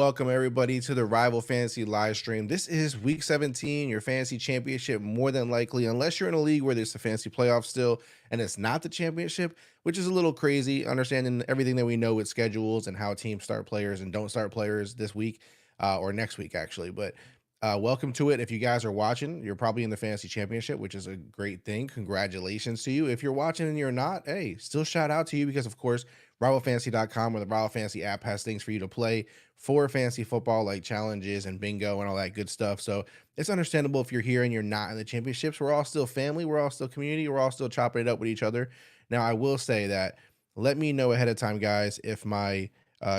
welcome everybody to the Rival Fantasy live stream. This is week 17, your fantasy championship, more than likely, unless you're in a league where there's the fantasy playoff still and it's not the championship, which is a little crazy, understanding everything that we know with schedules and how teams start players and don't start players this week or next week, actually. But welcome to it. If you guys are watching, you're probably in the fantasy championship, which is a great thing. Congratulations to you. If you're watching and you're not, hey, still shout out to you because, of course, rivalfantasy.com or the Rival Fantasy app has things for you to play for fantasy football, like challenges and bingo and all that good stuff. So it's understandable if you're here and you're not in the championships. We're all still family. We're all still community. We're all still chopping it up with each other. Now, I will say that let me know ahead of time, guys, if my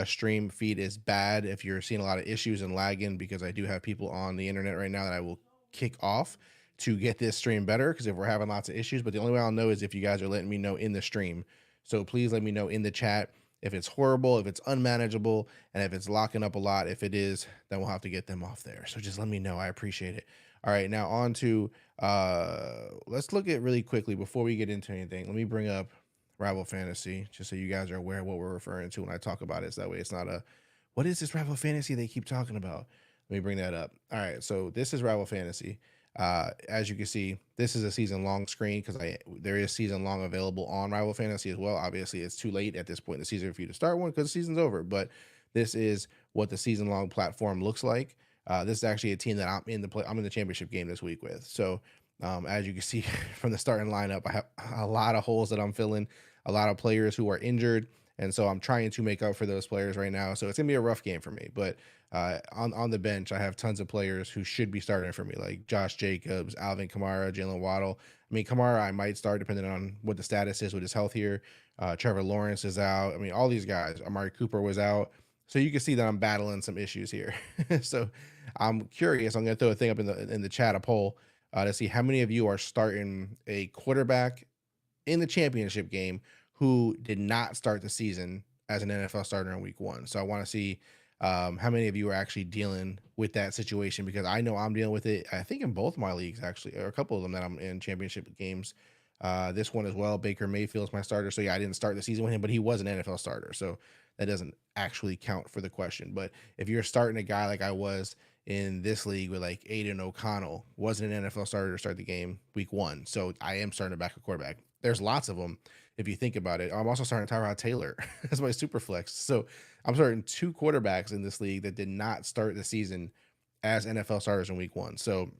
stream feed is bad, if you're seeing a lot of issues and lagging, because I do have people on the internet right now that I will kick off to get this stream better. Because if we're having lots of issues, but the only way I'll know is if you guys are letting me know in the stream. So please let me know in the chat if it's horrible, if it's unmanageable, and if it's locking up a lot. If it is, then we'll have to get them off there. So just let me know. I appreciate it. All right, now on to let's look at really quickly before we get into anything. Let me bring up Rival Fantasy just so you guys are aware of what we're referring to when I talk about it. So that way it's not a what is this Rival Fantasy they keep talking about? Let me bring that up. All right, so this is Rival Fantasy. As you can see, this is a season long screen because there is season long available on Rival Fantasy as well. Obviously, it's too late at this point in the season for you to start one because the season's over. But this is what the season long platform looks like. This is actually a team that I'm in the championship game this week with. So as you can see from the starting lineup, I have a lot of holes that I'm filling, a lot of players who are injured. And so I'm trying to make up for those players right now. So it's gonna be a rough game for me. But on the bench, I have tons of players who should be starting for me, like Josh Jacobs, Alvin Kamara, Jalen Waddle. I mean, Kamara, I might start depending on what the status is with his health here. Trevor Lawrence is out. I mean, all these guys. Amari Cooper was out. So you can see that I'm battling some issues here. So I'm curious. I'm going to throw a thing up in the chat, a poll, to see how many of you are starting a quarterback in the championship game who did not start the season as an NFL starter in week 1. So I want to see how many of you are actually dealing with that situation, because I know I'm dealing with it. I think in both my leagues, actually, or a couple of them that I'm in championship games. This one as well. Baker Mayfield's my starter. So yeah, I didn't start the season with him, but he was an NFL starter. So that doesn't actually count for the question. But if you're starting a guy like I was in this league with like Aiden O'Connell, wasn't an NFL starter to start the game week 1. So I am starting a backup quarterback. There's lots of them if you think about it. I'm also starting Tyrod Taylor as my super flex. So I'm starting 2 quarterbacks in this league that did not start the season as NFL starters in week 1. So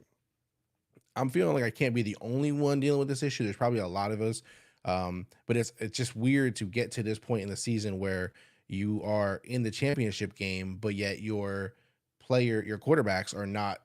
I'm feeling like I can't be the only one dealing with this issue. There's probably a lot of us. But it's just weird to get to this point in the season where you are in the championship game, but yet your quarterbacks are not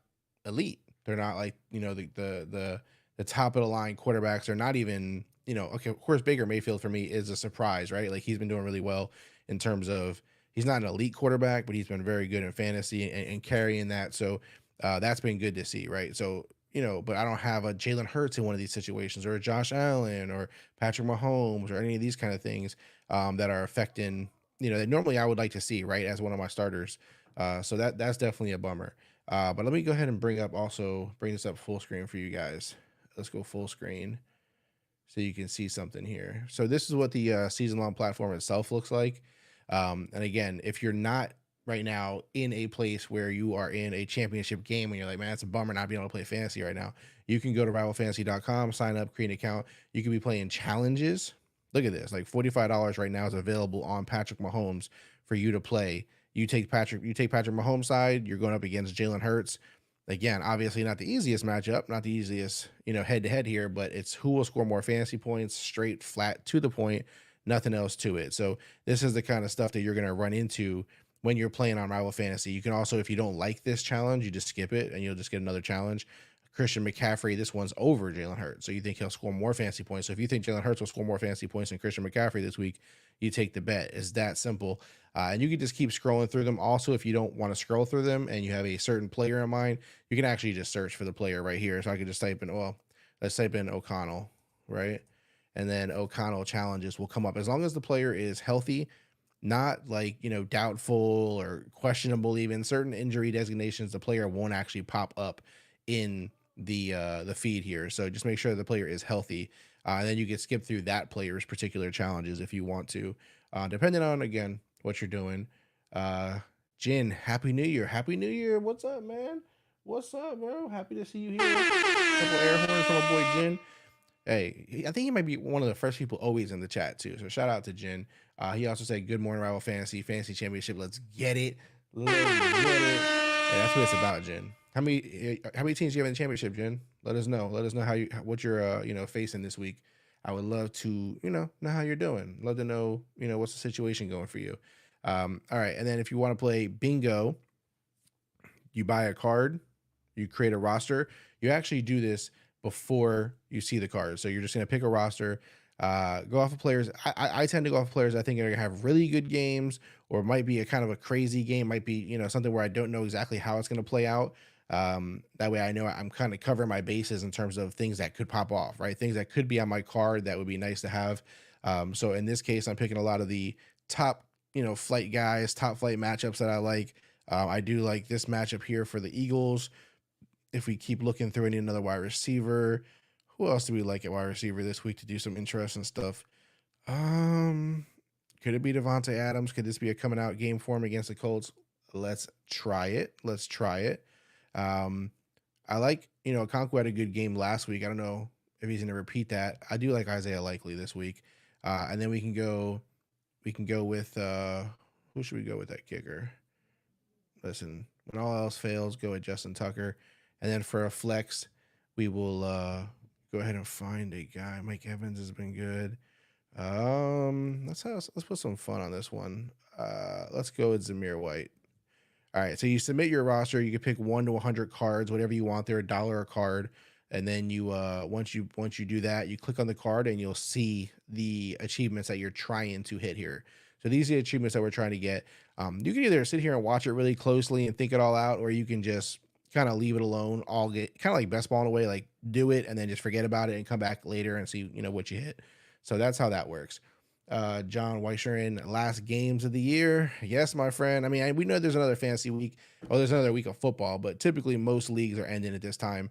elite. They're not like, the top of the line quarterbacks are not even, okay, of course Baker Mayfield for me is a surprise, right? Like he's been doing really well in terms of he's not an elite quarterback, but he's been very good in fantasy and carrying that. So that's been good to see, right? So, but I don't have a Jalen Hurts in one of these situations, or a Josh Allen or Patrick Mahomes or any of these kind of things that are affecting, that normally I would like to see, right, as one of my starters. So that's definitely a bummer. But let me go ahead and bring this up full screen for you guys. Let's go full screen so you can see something here. So this is what the season long platform itself looks like. And again, if you're not right now in a place where you are in a championship game and you're like, man, it's a bummer not being able to play fantasy right now, you can go to rivalfantasy.com, sign up, create an account. You can be playing challenges. Look at this, like $45 right now is available on Patrick Mahomes for you to play. You take Patrick Mahomes side, you're going up against Jalen Hurts. Again, obviously not the easiest matchup, not the easiest, head to head here, but it's who will score more fantasy points, straight, flat, to the point, nothing else to it. So this is the kind of stuff that you're going to run into when you're playing on Rival Fantasy. You can also, if you don't like this challenge, you just skip it and you'll just get another challenge. Christian McCaffrey, this one's over Jalen Hurts. So you think he'll score more fantasy points. So if you think Jalen Hurts will score more fantasy points than Christian McCaffrey this week, you take the bet. It's that simple. And you can just keep scrolling through them. Also, if you don't want to scroll through them and you have a certain player in mind, you can actually just search for the player right here. So I could just type in, let's type in O'Connell, right? And then O'Connell challenges will come up. As long as the player is healthy, not like, doubtful or questionable, even certain injury designations, the player won't actually pop up in the feed here. So just make sure the player is healthy. And then you can skip through that player's particular challenges if you want to, depending on, again, what you're doing. Jin, happy New Year. Happy New Year. What's up, man? What's up, bro? Happy to see you here. Couple air horns from my boy Jin. Hey, I think he might be one of the first people always in the chat too. So shout out to Jin. He also said, "Good morning, Rival Fantasy Championship. Let's get it. Let's get it." Hey, that's what it's about, Jin. How many teams do you have in the championship, Jin? Let us know. Let us know what you're facing this week. I would love to know how you're doing. Love to know what's the situation going for you. All right, and then if you want to play bingo, you buy a card, you create a roster. You actually do this before you see the cards. So you're just gonna pick a roster, go off of players. I tend to go off of players I think are gonna have really good games, or might be a kind of a crazy game, might be something where I don't know exactly how it's gonna play out. That way I know I'm kind of covering my bases in terms of things that could pop off, right? Things that could be on my card that would be nice to have. So in this case, I'm picking a lot of the top flight guys, top flight matchups that I like. I do like this matchup here for the Eagles. If we keep looking through, I need another wide receiver. Who else do we like at wide receiver this week to do some interesting stuff? Could it be Devontae Adams? Could this be a coming out game for him against the Colts? Let's try it. Let's try it. I like, Okonkwo had a good game last week. I don't know if he's going to repeat that. I do like Isaiah Likely this week. And then we can go with, who should we go with that kicker? Listen, when all else fails, go with Justin Tucker. And then for a flex, we will go ahead and find a guy. Mike Evans has been good. Let's put some fun on this one. Let's go with Zamir White. All right, so you submit your roster. You can pick 1 to 100 cards, whatever you want. They're $1 a card, and then you once you do that, you click on the card and you'll see the achievements that you're trying to hit here. So these are the achievements that we're trying to get. You can either sit here and watch it really closely and think it all out, or you can just kind of leave it alone. All get kind of like best ball in a way, like do it and then just forget about it and come back later and see what you hit. So that's how that works. John Weischer, last games of the year. Yes, my friend. I mean, we know there's another fantasy week, or there's another week of football, but typically most leagues are ending at this time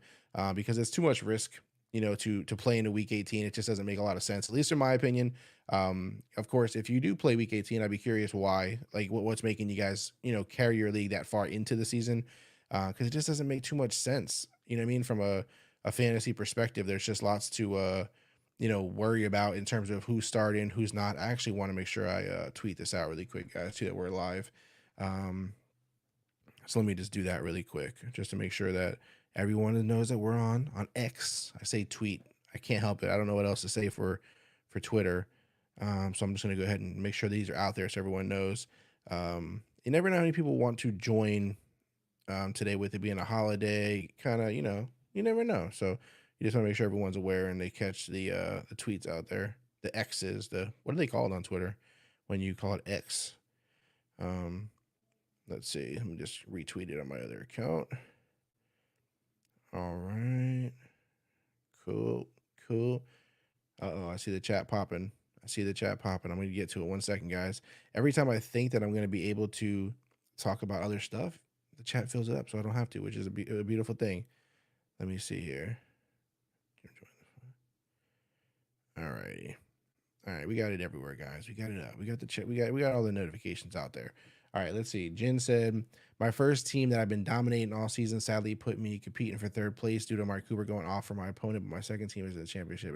because it's too much risk, to play into week 18. It just doesn't make a lot of sense, at least in my opinion. Of course, if you do play week 18, I'd be curious why, like what's making you guys, carry your league that far into the season. Because it just doesn't make too much sense. You know what I mean? From a fantasy perspective, there's just lots to worry about in terms of who's starting, who's not. I actually want to make sure I tweet this out really quick, guys, too, that we're live. So let me just do that really quick, just to make sure that everyone knows that we're on X. I say tweet. I can't help it. I don't know what else to say for Twitter. So I'm just going to go ahead and make sure these are out there so everyone knows. You never know how many people want to join today, with it being a holiday, kind of, you never know. So you just want to make sure everyone's aware and they catch the tweets out there, the X's, what do they call it on Twitter when you call it X? Let's see. Let me just retweet it on my other account. All right. Cool. I see the chat popping. I'm going to get to it 1 second, guys. Every time I think that I'm going to be able to talk about other stuff, the chat fills it up, so I don't have to, which is a beautiful thing. Let me see here. All righty. All right, we got it everywhere, guys. We got it up. We got the chat. We got all the notifications out there. All right, let's see. Jen said, my first team that I've been dominating all season sadly put me competing for third place due to Mark Cooper going off for my opponent, but my second team is the championship.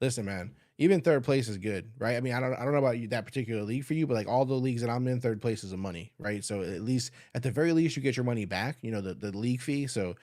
Listen, man, even third place is good, right? I mean, I don't know about you, that particular league for you, but like all the leagues that I'm in, third place is a money, right? So at the very least, you get your money back, the league fee. So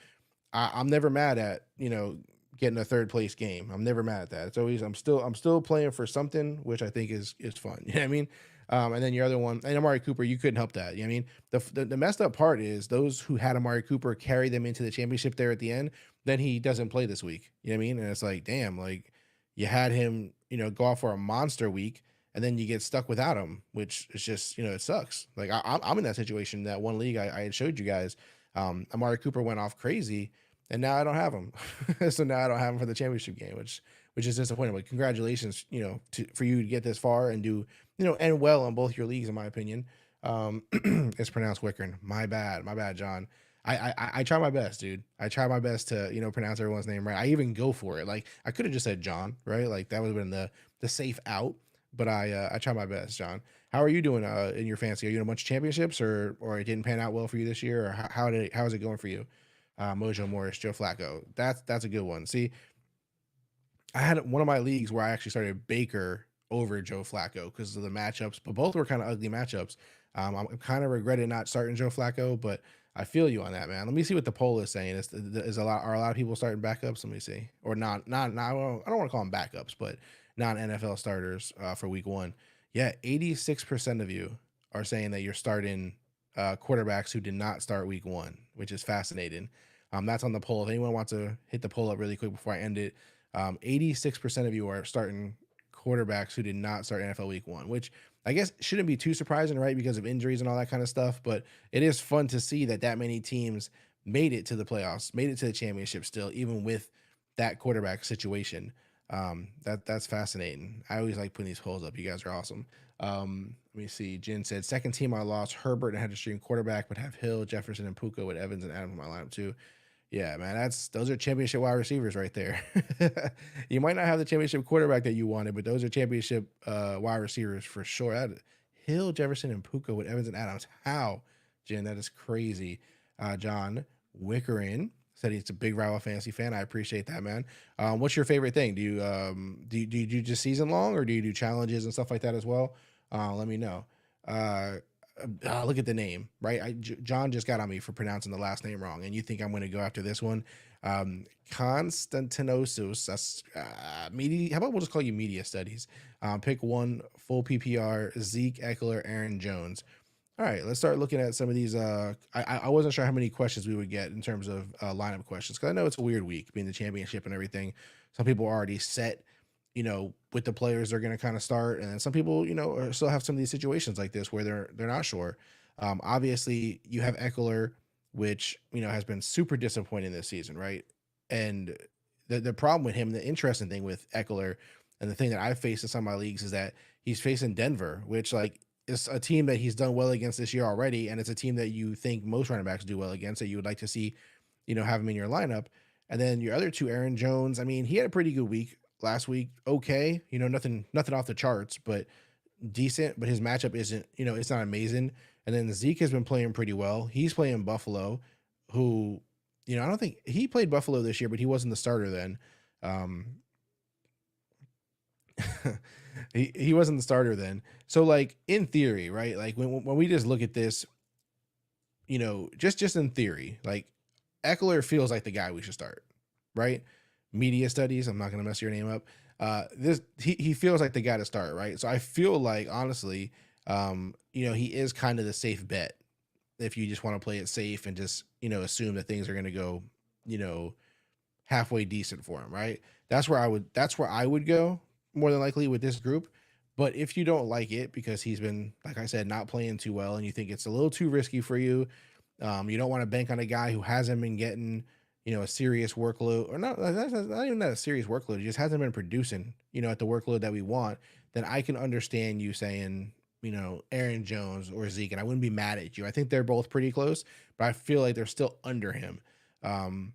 I'm never mad at, getting a third place game. I'm never mad at that. It's always, I'm still playing for something, which I think is fun. You know what I mean? And then your other one, and Amari Cooper, you couldn't help that. You know what I mean? The messed up part is those who had Amari Cooper carry them into the championship there at the end, then he doesn't play this week. You know what I mean? And it's like, damn, like you had him, go off for a monster week and then you get stuck without him, which is just, it sucks. Like I'm in that situation, that one league I had showed you guys. Amari Cooper went off crazy and now I don't have him. So now I don't have him for the championship game, which is disappointing. But congratulations, for you to get this far and do, end well on both your leagues, in my opinion. It's pronounced Wickern. My bad, John. I try my best, dude. I try my best to, pronounce everyone's name right. I even go for it. Like I could have just said John, right? Like that would have been the safe out, but I try my best, John. How are you doing in your fantasy? Are you in a bunch of championships, or it didn't pan out well for you this year, or how is it going for you? Mojo Morris, Joe Flacco. That's a good one. See, I had one of my leagues where I actually started Baker over Joe Flacco because of the matchups, but both were kind of ugly matchups. I'm kind of regretting not starting Joe Flacco, but I feel you on that, man. Let me see what the poll is saying. Is a lot of people starting backups? Let me see, or not. I don't want to call them backups, but non NFL starters for week one. Yeah, 86% of you are saying that you're starting quarterbacks who did not start week one, which is fascinating. That's on the poll. If anyone wants to hit the poll up really quick before I end it, 86% of you are starting quarterbacks who did not start NFL week one, which I guess shouldn't be too surprising, right? Because of injuries and all that kind of stuff. But it is fun to see that many teams made it to the playoffs, made it to the championship still, even with that quarterback situation. That's fascinating. I always like putting these polls up. You guys are awesome. Let me see. Jen said, second team I lost Herbert and had to stream quarterback, but have Hill, Jefferson, and Puka with Evans and Adams in my lineup too. Yeah, man, those are championship wide receivers right there. You might not have the championship quarterback that you wanted, but those are championship wide receivers for sure. Hill, Jefferson, and Puka with Evans and Adams. How, Jen? That is crazy. John Wickering said he's a big Rival Fantasy fan. I appreciate that, man. What's your favorite thing? Do you do just season long, or do you do challenges and stuff like that as well? Let me know. Uh, Look at the name, right? John just got on me for pronouncing the last name wrong, and you think I'm going to go after this one? Konstantinosus. That's media. How about we'll just call you Media Studies? Pick one full PPR: Zeke, Eckler, Aaron Jones. All right, let's start looking at some of these. I wasn't sure how many questions we would get in terms of lineup questions because I know it's a weird week being the championship and everything. Some people are already set, with the players they're going to kind of start, and then some people, still have some of these situations like this where they're not sure. Obviously, you have Eckler, which has been super disappointing this season, right? And the problem with him, the interesting thing with Eckler, and the thing that I've faced in some of my leagues is that he's facing Denver, which like is a team that he's done well against this year already, and it's a team that you think most running backs do well against, that you would like to see, have him in your lineup. And then your other two, Aaron Jones. I mean, he had a pretty good week last week. Okay, nothing off the charts, but decent. But his matchup isn't, it's not amazing. And then Zeke has been playing pretty well. He's playing Buffalo, who, I don't think he played Buffalo this year, but he wasn't the starter then. Um, he wasn't the starter then. So like in theory, right? Like when we just look at this, just in theory, like Eckler feels like the guy we should start, right? Media Studies. I'm not gonna mess your name up. This he feels like the guy to start, right? So I feel like honestly, he is kind of the safe bet if you just want to play it safe and just assume that things are gonna go, you know, halfway decent for him, right? That's where I would go more than likely with this group. But if you don't like it because he's been, like I said, not playing too well, and you think it's a little too risky for you, you don't want to bank on a guy who hasn't been getting, a serious workload, or not, that's not even that a serious workload. He just hasn't been producing, at the workload that we want. Then I can understand you saying, Aaron Jones or Zeke, and I wouldn't be mad at you. I think they're both pretty close, but I feel like they're still under him. Um,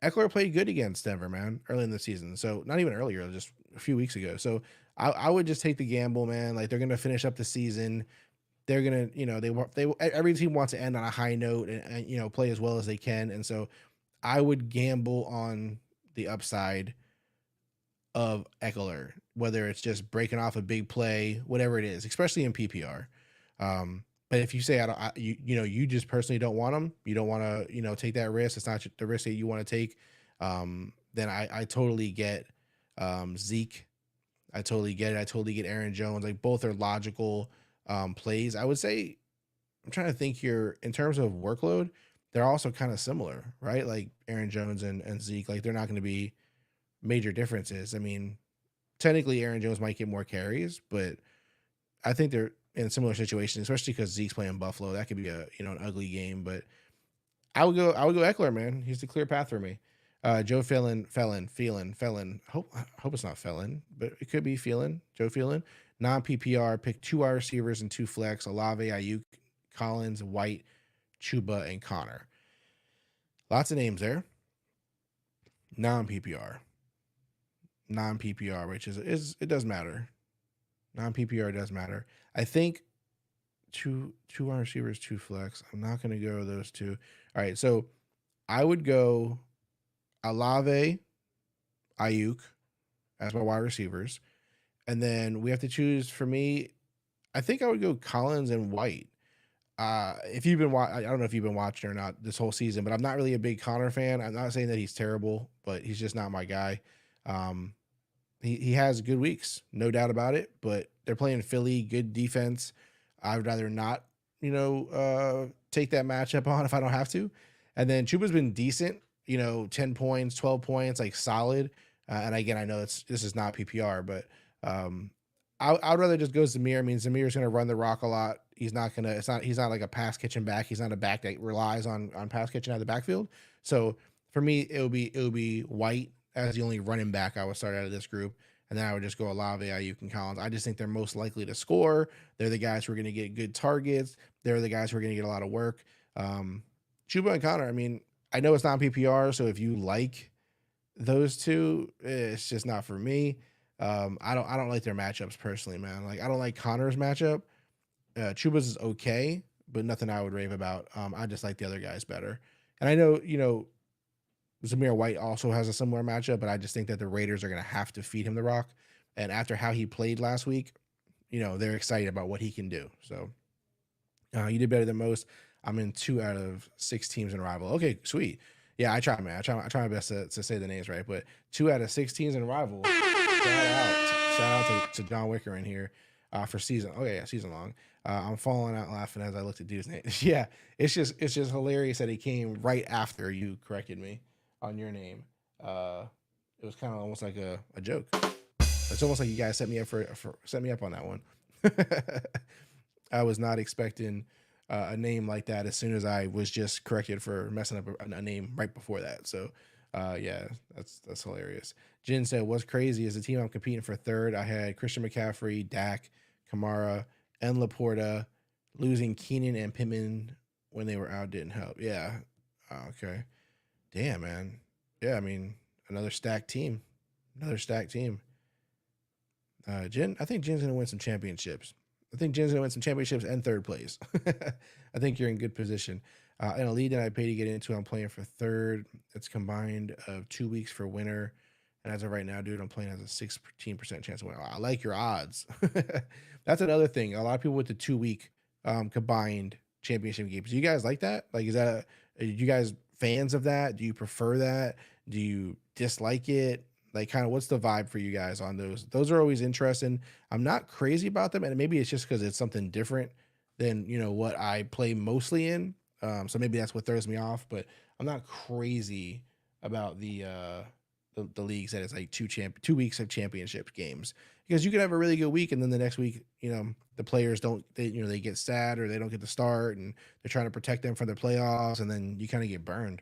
Eckler played good against Denver, man, early in the season. So not even earlier, just a few weeks ago. So I would just take the gamble, man. Like they're gonna finish up the season. They're gonna, every team wants to end on a high note and play as well as they can. And so I would gamble on the upside of Eckler, whether it's just breaking off a big play, whatever it is, especially in PPR. But if you say I don't, you just personally don't want them, you don't want to, take that risk. It's not the risk that you want to take. Then I totally get Zeke. I totally get it. I totally get Aaron Jones. Like both are logical plays. I would say I'm trying to think here in terms of workload. They're also kind of similar, right? Like Aaron Jones and Zeke. Like they're not going to be major differences. I mean, technically Aaron Jones might get more carries, but I think they're in similar situations, especially because Zeke's playing Buffalo. That could be an ugly game. But I would go Eckler, man. He's the clear path for me. Joe Phelan. Hope it's not Felon, but it could be Phelan. Joe Phelan. Non PPR, pick two wide receivers and two flex. Olave, Ayuk, Collins, White, Chuba, and Connor. Lots of names there. Non PPR. Non PPR, which is it does matter. Non PPR does matter. I think two wide receivers, two flex. I'm not gonna go those two. All right, so I would go Alave, Ayuk as my wide receivers, and then we have to choose for me. I think I would go Collins and White. If you've been I don't know if you've been watching or not this whole season, but I'm not really a big Connor fan. I'm not saying that he's terrible, but he's just not my guy. Um, he has good weeks, no doubt about it. But they're playing Philly, good defense. I would rather not, take that matchup on if I don't have to. And then Chuba's been decent, 10 points, 12 points, like solid. And again, I know this is not PPR, but um, I'd rather just go Zamir. I mean, Zamir's going to run the rock a lot. He's not like a pass catching back. He's not a back that relies on pass catching out of the backfield. So for me, it would be White as the only running back I would start out of this group. And then I would just go Olave, Ayuk, and Collins. I just think they're most likely to score. They're the guys who are going to get good targets. They're the guys who are going to get a lot of work. Chuba and Connor, I mean, I know it's not PPR, so if you like those two, it's just not for me. I don't like their matchups personally, man. Like I don't like Connor's matchup. Chuba's is okay, but nothing I would rave about. I just like the other guys better. And I know, Zamir White also has a similar matchup, but I just think that the Raiders are going to have to feed him the rock. And after how he played last week, they're excited about what he can do. So you did better than most. I'm in 2 out of 6 teams in Rival. Okay, sweet. Yeah, I try, man. I try my best to say the names right, but 2 out of 6 teams in Rival. Shout out to John Wicker in here for season. Okay, yeah, season long. I'm falling out laughing as I looked at dude's name. Yeah, it's just hilarious that he came right after you corrected me on your name. It was kind of almost like a joke. It's almost like you guys set me up set me up on that one. I was not expecting a name like that as soon as I was just corrected for messing up a name right before that. So yeah, that's hilarious. Jen said, "What's crazy is the team I'm competing for third. I had Christian McCaffrey, Dak, Kamara, and Laporta. Losing Keenan and Pittman when they were out didn't help." Yeah. Okay. Damn, man. Yeah, I mean, another stacked team. Another stacked team. Jen, I think Jen's gonna win some championships. I think Jen's gonna win some championships and third place. I think you're in good position. In a lead that I pay to get into, I'm playing for third. It's combined of 2 weeks for winner. And as of right now, dude, I'm playing as a 16% chance of winning. I like your odds. That's another thing. A lot of people with the 2 week combined championship games. Do you guys like that? Like, are you guys fans of that? Do you prefer that? Do you dislike it? Like, kind of what's the vibe for you guys on those? Those are always interesting. I'm not crazy about them, and maybe it's just because it's something different than what I play mostly in. So maybe that's what throws me off. But I'm not crazy about the leagues that it's like 2 weeks of championship games, because you could have a really good week and then the next week the players don't they get sad or they don't get to start and they're trying to protect them from the playoffs and then you kind of get burned.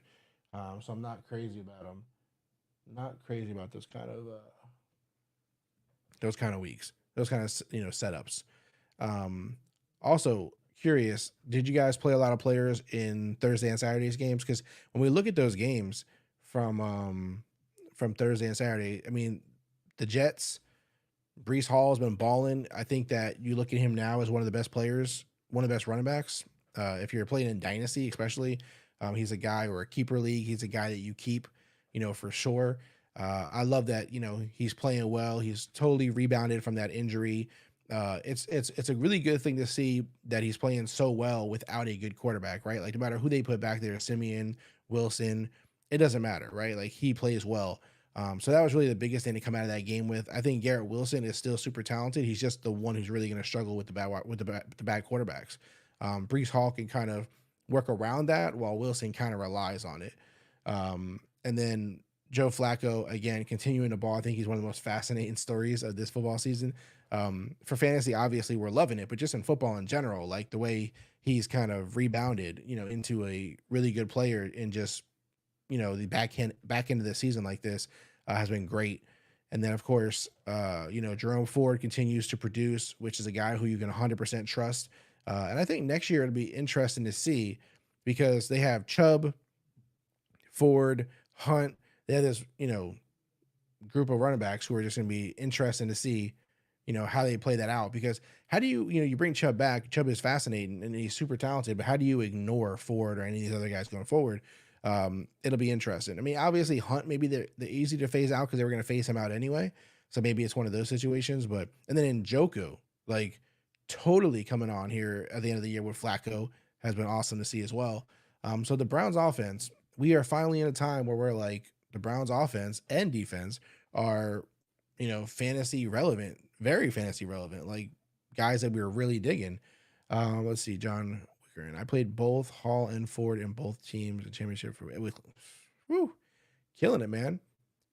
So I'm not crazy about them. Not crazy about those kind of weeks, those kind of setups. Um, Also curious, did you guys play a lot of players in Thursday and Saturday's games? Because when we look at those games from Thursday and Saturday, I mean, the Jets, Brees Hall has been balling. I think that you look at him now as one of the best players, one of the best running backs. If you're playing in Dynasty, especially, he's a guy, or a keeper league, he's a guy that you keep, for sure. I love that, he's playing well. He's totally rebounded from that injury. It's a really good thing to see that he's playing so well without a good quarterback, right? Like no matter who they put back there, Simeon, Wilson, it doesn't matter, right? Like he plays well. So that was really the biggest thing to come out of that game with. I think Garrett Wilson is still super talented. He's just the one who's really going to struggle with the bad quarterbacks. Brees Hall can kind of work around that while Wilson kind of relies on it. And then Joe Flacco, again, continuing the ball. I think he's one of the most fascinating stories of this football season. For fantasy, obviously, we're loving it, but just in football in general, like the way he's kind of rebounded, into a really good player in just, the back end of the season like this has been great. And then, of course, Jerome Ford continues to produce, which is a guy who you can 100% trust. And I think next year it'll be interesting to see because they have Chubb, Ford, Hunt. They have this, group of running backs who are just going to be interesting to see how they play that out. Because how do you bring Chubb back? Chubb is fascinating and he's super talented, but how do you ignore Ford or any of these other guys going forward? It'll be interesting. I mean, obviously Hunt maybe the easy to phase out because they were going to phase him out anyway. So maybe it's one of those situations. But and then Njoku, like totally coming on here at the end of the year with Flacco has been awesome to see as well. So the Browns offense, we are finally in a time where we're like the Browns offense and defense are, fantasy relevant, very fantasy relevant, like guys that we were really digging. Let's see, John Wickeren. I played both Hall and Ford in both teams, the championship for with, whew, killing it, man.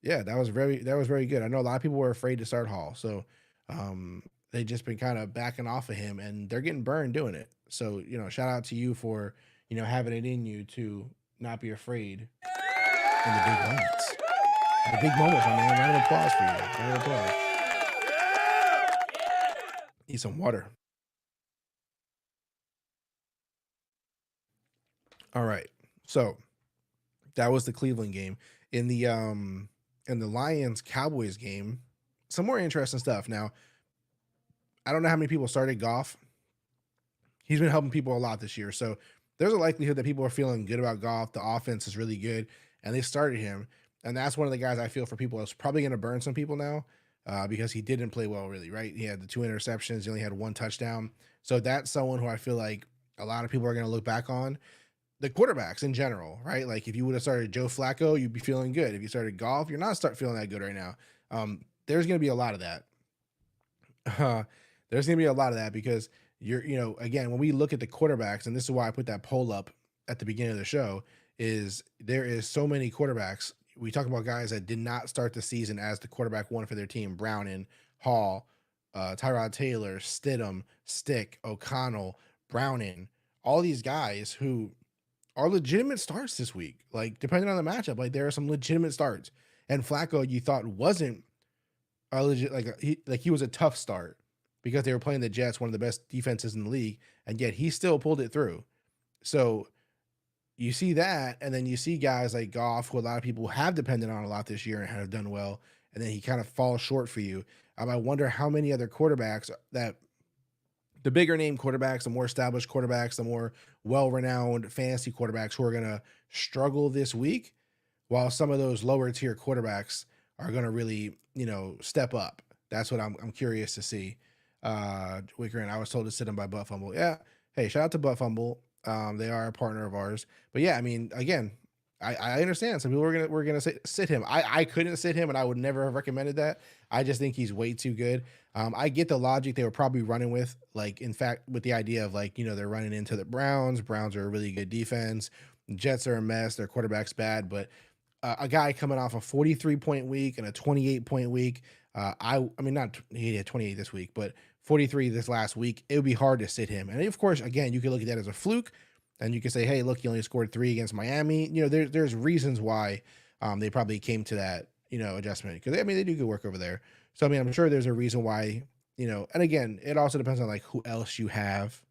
Yeah, that was very good. I know a lot of people were afraid to start Hall, so they just been kind of backing off of him, and they're getting burned doing it. So shout out to you for having it in you to not be afraid in the big moments. The big moments, my man. Round of applause for you. Round of applause. Need some water. All right. So that was the Cleveland game. In the Lions Cowboys game, some more interesting stuff. Now, I don't know how many people started Goff. He's been helping people a lot this year. So there's a likelihood that people are feeling good about Goff. The offense is really good, and they started him. And that's one of the guys I feel for people that's probably going to burn some people now because he didn't play well, really, right? He had the 2 interceptions, he only had 1 touchdown. So that's someone who I feel like a lot of people are going to look back on. The quarterbacks in general, right? Like if you would have started Joe Flacco, you'd be feeling good. If you started Goff, you're not start feeling that good right now. There's going to be a lot of that. There's going to be a lot of that because again, when we look at the quarterbacks, and this is why I put that poll up at the beginning of the show, is there is so many quarterbacks. We talk about guys that did not start the season as the quarterback one for their team: Browning, Hall, Tyrod Taylor, Stidham, Stick, O'Connell, Browning, all these guys who are legitimate starts this week. Like depending on the matchup, like there are some legitimate starts. And Flacco, you thought wasn't a legit he was a tough start because they were playing the Jets, one of the best defenses in the league, and yet he still pulled it through. So you see that, and then you see guys like Goff, who a lot of people have depended on a lot this year and have done well, and then he kind of falls short for you. I wonder how many other quarterbacks that the bigger name quarterbacks, the more established quarterbacks, the more well-renowned fantasy quarterbacks who are going to struggle this week, while some of those lower tier quarterbacks are going to really, step up. That's what I'm curious to see. Wicker, and I was told to sit him by Butt Fumble. Yeah. Hey, shout out to Butt Fumble. They are a partner of ours. But yeah, I mean, again, I understand some people were gonna sit him. I couldn't sit him, and I would never have recommended that. I just think he's way too good. I get the logic they were probably running with, like in fact, with the idea of like they're running into the Browns. Browns are a really good defense. Jets are a mess. Their quarterback's bad, but a guy coming off a 43-point week and a 28-point week. I mean, not he had 28 this week, but 43 this last week. It would be hard to sit him. And of course, again, you can look at that as a fluke, and you can say, hey, look, he only scored 3 against Miami. There's reasons why they probably came to that adjustment because I mean they do good work over there. So I mean, I'm sure there's a reason why. And again, it also depends on like who else you have.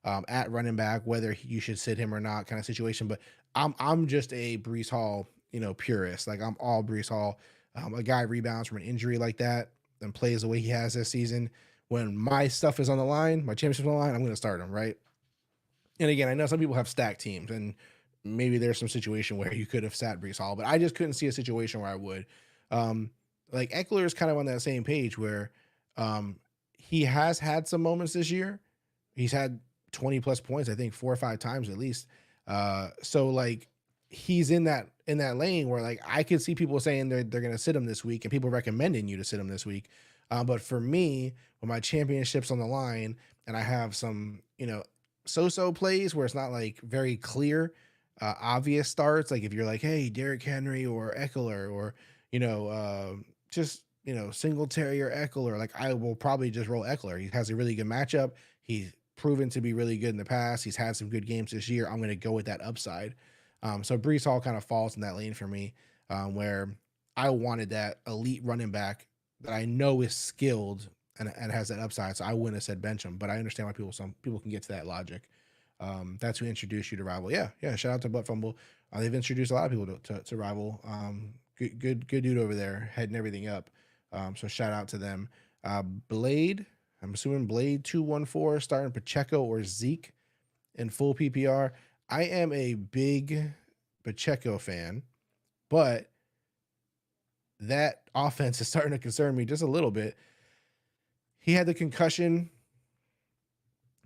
At running back, whether you should sit him or not, kind of situation. But I'm just a Breece Hall, purist. Like I'm all Breece Hall. A guy rebounds from an injury like that and plays the way he has this season. When my stuff is on the line, my championship's on the line, I'm going to start him, right? And again, I know some people have stacked teams, and maybe there's some situation where you could have sat Breece Hall, but I just couldn't see a situation where I would. Um, like Eckler is kind of on that same page where he has had some moments this year. He's had 20 plus points, I think 4 or 5 times at least. So like he's in that lane where like I could see people saying they're gonna sit him this week and people recommending you to sit him this week. But for me, when my championship's on the line and I have some, so-so plays where it's not like very clear, obvious starts, like if you're like, hey, Derrick Henry or Eckler or, just, Singletary or Eckler, like I will probably just roll Eckler. He has a really good matchup. He's proven to be really good in the past. He's had some good games this year. I'm going to go with that upside. So Breece Hall kind of falls in that lane for me, where I wanted that elite running back that I know is skilled and has that upside. So I wouldn't have said bench him, but I understand why some people can get to that logic. That's who introduced you to Rival. Yeah. Shout out to Butt Fumble. They've introduced a lot of people to Rival. Good dude over there, heading everything up. So shout out to them. Blade, I'm assuming Blade 214 starting Pacheco or Zeke in full PPR. I am a big Pacheco fan, but that offense is starting to concern me just a little bit. He had the concussion.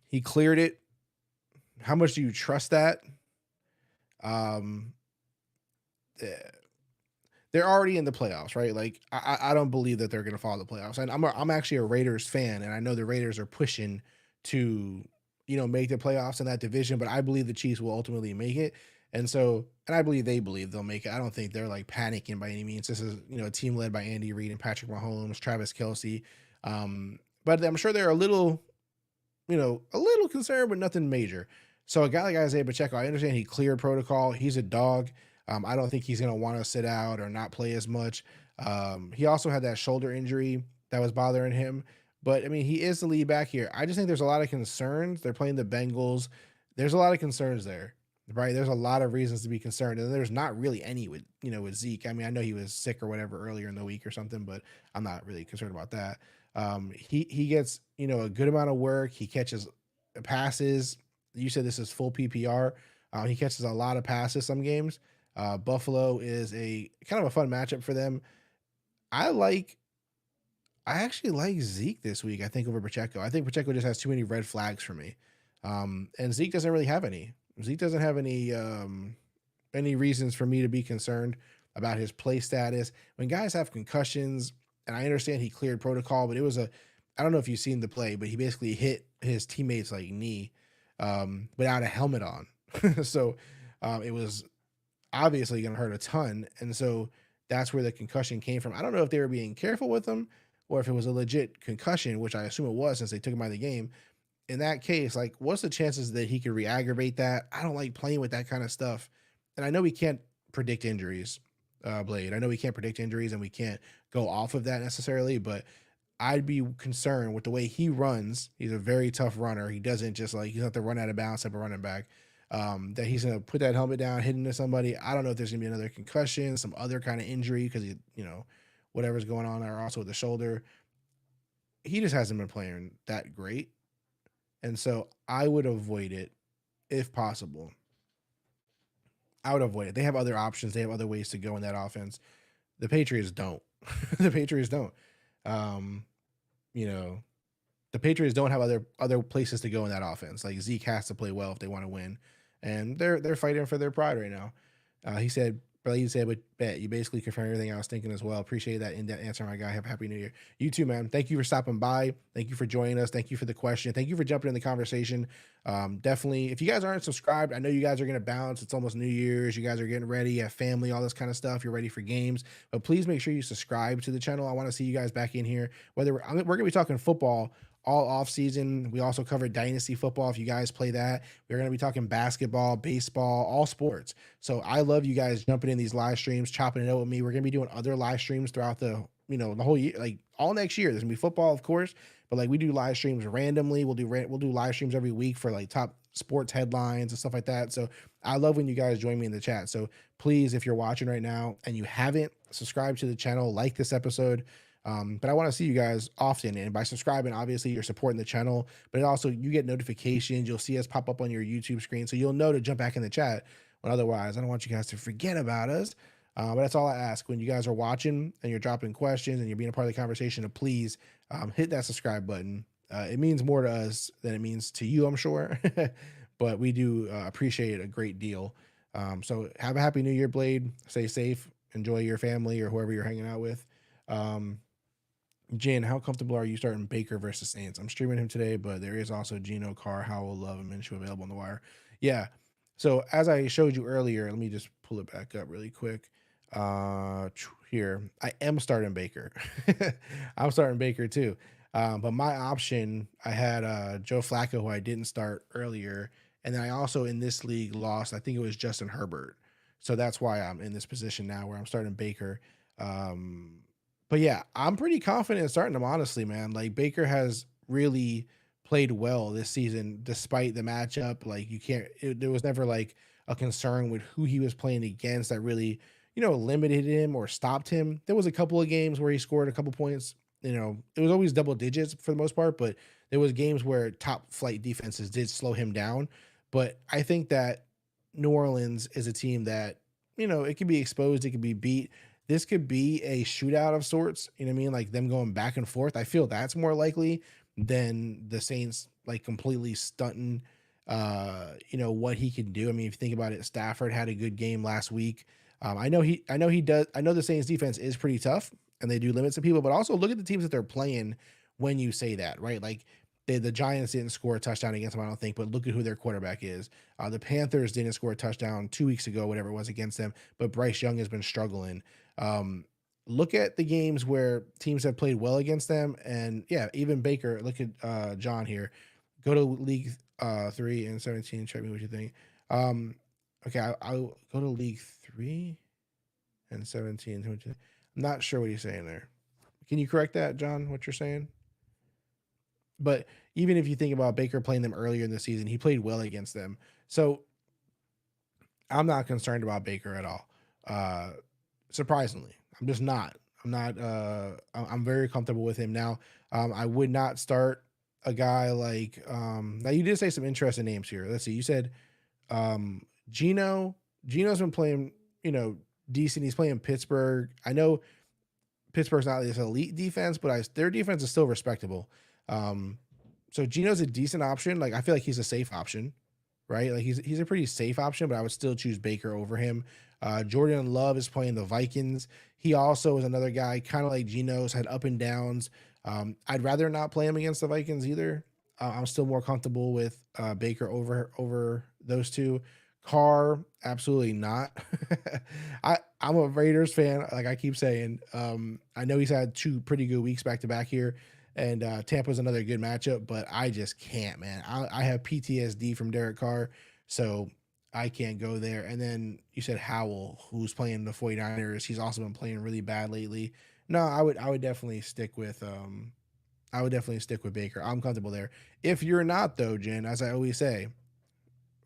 He cleared it. How much do you trust that? Um, eh, they're already in the playoffs, right? Like I don't believe that they're going to follow the playoffs. And I'm actually a Raiders fan, and I know the Raiders are pushing to make the playoffs in that division, but I believe the Chiefs will ultimately make it. And so, and I believe they believe they'll make it. I don't think they're like panicking by any means. This is a team led by Andy Reid and Patrick Mahomes, Travis Kelsey. But I'm sure they're a little concerned, but nothing major. So a guy like Isaiah Pacheco, I understand he cleared protocol. He's a dog. I don't think he's going to want to sit out or not play as much. He also had that shoulder injury that was bothering him. But I mean, he is the lead back here. I just think there's a lot of concerns. They're playing the Bengals. There's a lot of concerns there, right? There's a lot of reasons to be concerned, and there's not really any with Zeke. I mean, I know he was sick or whatever earlier in the week or something, but I'm not really concerned about that. He gets a good amount of work. He catches passes. You said this is full PPR. He catches a lot of passes some games. Buffalo is a kind of a fun matchup for them. I like. I actually like Zeke this week. I think over Pacheco. I think Pacheco just has too many red flags for me, and Zeke doesn't really have any. Zeke doesn't have any reasons for me to be concerned about his play status. When guys have concussions, and I understand he cleared protocol, but it was I don't know if you've seen the play, but he basically hit his teammate's like knee without a helmet on. So it was obviously going to hurt a ton. And so that's where the concussion came from. I don't know if they were being careful with him or if it was a legit concussion, which I assume it was since they took him out of the game. In that case, like, what's the chances that he could re-aggravate that? I don't like playing with that kind of stuff. And I know we can't predict injuries, Blade. I know we can't predict injuries and we can't go off of that necessarily, but I'd be concerned with the way he runs. He's a very tough runner. He doesn't just he's not the run out of bounds type of running back. That he's gonna put that helmet down, hit into somebody. I don't know if there's gonna be another concussion, some other kind of injury because whatever's going on there also with the shoulder. He just hasn't been playing that great, and so I would avoid it if possible. I would avoid it. They have other options. They have other ways to go in that offense. The Patriots don't. The Patriots don't. Um, you know, the Patriots don't have other places to go in that offense. Like Zeke has to play well if they want to win, and they're fighting for their pride right now. He said, but he said, but bet you basically confirmed everything I was thinking as well. Appreciate that in-depth answer, my guy. Have a happy new year. You too, man. Thank you for stopping by. Thank you for joining us. Thank you for the question. Thank you for jumping in the conversation. Definitely, if you guys aren't subscribed, I know you guys are going to bounce. It's almost New Year's. You guys are getting ready, you have family, all this kind of stuff. You're ready for games, but please make sure you subscribe to the channel. I want to see you guys back in here. Whether we're going to be talking football all off season. We also covered dynasty football. If you guys play that, we're going to be talking basketball, baseball, all sports. So I love you guys jumping in these live streams, chopping it up with me. We're going to be doing other live streams throughout the whole year, like all next year. There's gonna be football, of course, but like we do live streams randomly. We'll do live streams every week for like top sports headlines and stuff like that. So I love when you guys join me in the chat. So please, if you're watching right now and you haven't subscribed to the channel, like this episode. But I want to see you guys often, and by subscribing, obviously you're supporting the channel, but it also you get notifications. You'll see us pop up on your YouTube screen, so you'll know to jump back in the chat. When otherwise, I don't want you guys to forget about us. But that's all I ask when you guys are watching and you're dropping questions and you're being a part of the conversation. To please hit that subscribe button. It means more to us than it means to you, I'm sure, but we do appreciate it a great deal. So have a happy New Year, Blade. Stay safe. Enjoy your family or whoever you're hanging out with. Jen, how comfortable are you starting Baker versus Saints? I'm streaming him today, but there is also Geno, Carr, Howell, Love, and Minshew available on the wire. Yeah. So as I showed you earlier, let me just pull it back up really quick. Here, I am starting Baker. I'm starting Baker too. But my option, I had Joe Flacco, who I didn't start earlier. And then I also in this league lost, I think it was Justin Herbert. So that's why I'm in this position now where I'm starting Baker. But yeah, I'm pretty confident in starting him, honestly, man. Like Baker has really played well this season, despite the matchup. Like there was never like a concern with who he was playing against that really, limited him or stopped him. There was a couple of games where he scored a couple points. It was always double digits for the most part, but there was games where top flight defenses did slow him down. But I think that New Orleans is a team that, it could be exposed, it could be beat. This could be a shootout of sorts, you know what I mean? Like them going back and forth. I feel that's more likely than the Saints like completely stunting what he can do. I mean, if you think about it, Stafford had a good game last week. I know he does. I know the Saints defense is pretty tough and they do limit some people, but also look at the teams that they're playing when you say that, right? Like the Giants didn't score a touchdown against them, I don't think, but look at who their quarterback is. The Panthers didn't score a touchdown 2 weeks ago, whatever it was against them, but Bryce Young has been struggling. Um, Look at the games where teams have played well against them, and yeah, even Baker. Look at John here. Go to League 3 and 17. Check me what you think. Um, okay, I'll go to League 3 and 17. I'm not sure what he's saying there. Can you correct that, John? What you're saying? But even if you think about Baker playing them earlier in the season, he played well against them. So I'm not concerned about Baker at all. Uh, Surprisingly, I'm just not. I'm not. I'm very comfortable with him now. I would not start a guy like. Now you did say some interesting names here. Let's see. You said Gino. Gino's been playing, decent. He's playing Pittsburgh. I know Pittsburgh's not this elite defense, but their defense is still respectable. Um, so Gino's a decent option. Like I feel like he's a safe option, right? Like he's a pretty safe option, but I would still choose Baker over him. Jordan Love is playing the Vikings. He also is another guy, kind of like Geno's, had up and downs. I'd rather not play him against the Vikings either. I'm still more comfortable with Baker over those two. Carr, absolutely not. I'm a Raiders fan, like I keep saying. I know he's had two pretty good weeks back to back here, and Tampa's another good matchup, but I just can't, man. I have PTSD from Derek Carr, so I can't go there. And then you said Howell, who's playing the 49ers. He's also been playing really bad lately. No, I would definitely stick with Baker. I'm comfortable there. If you're not though, Jen, as I always say,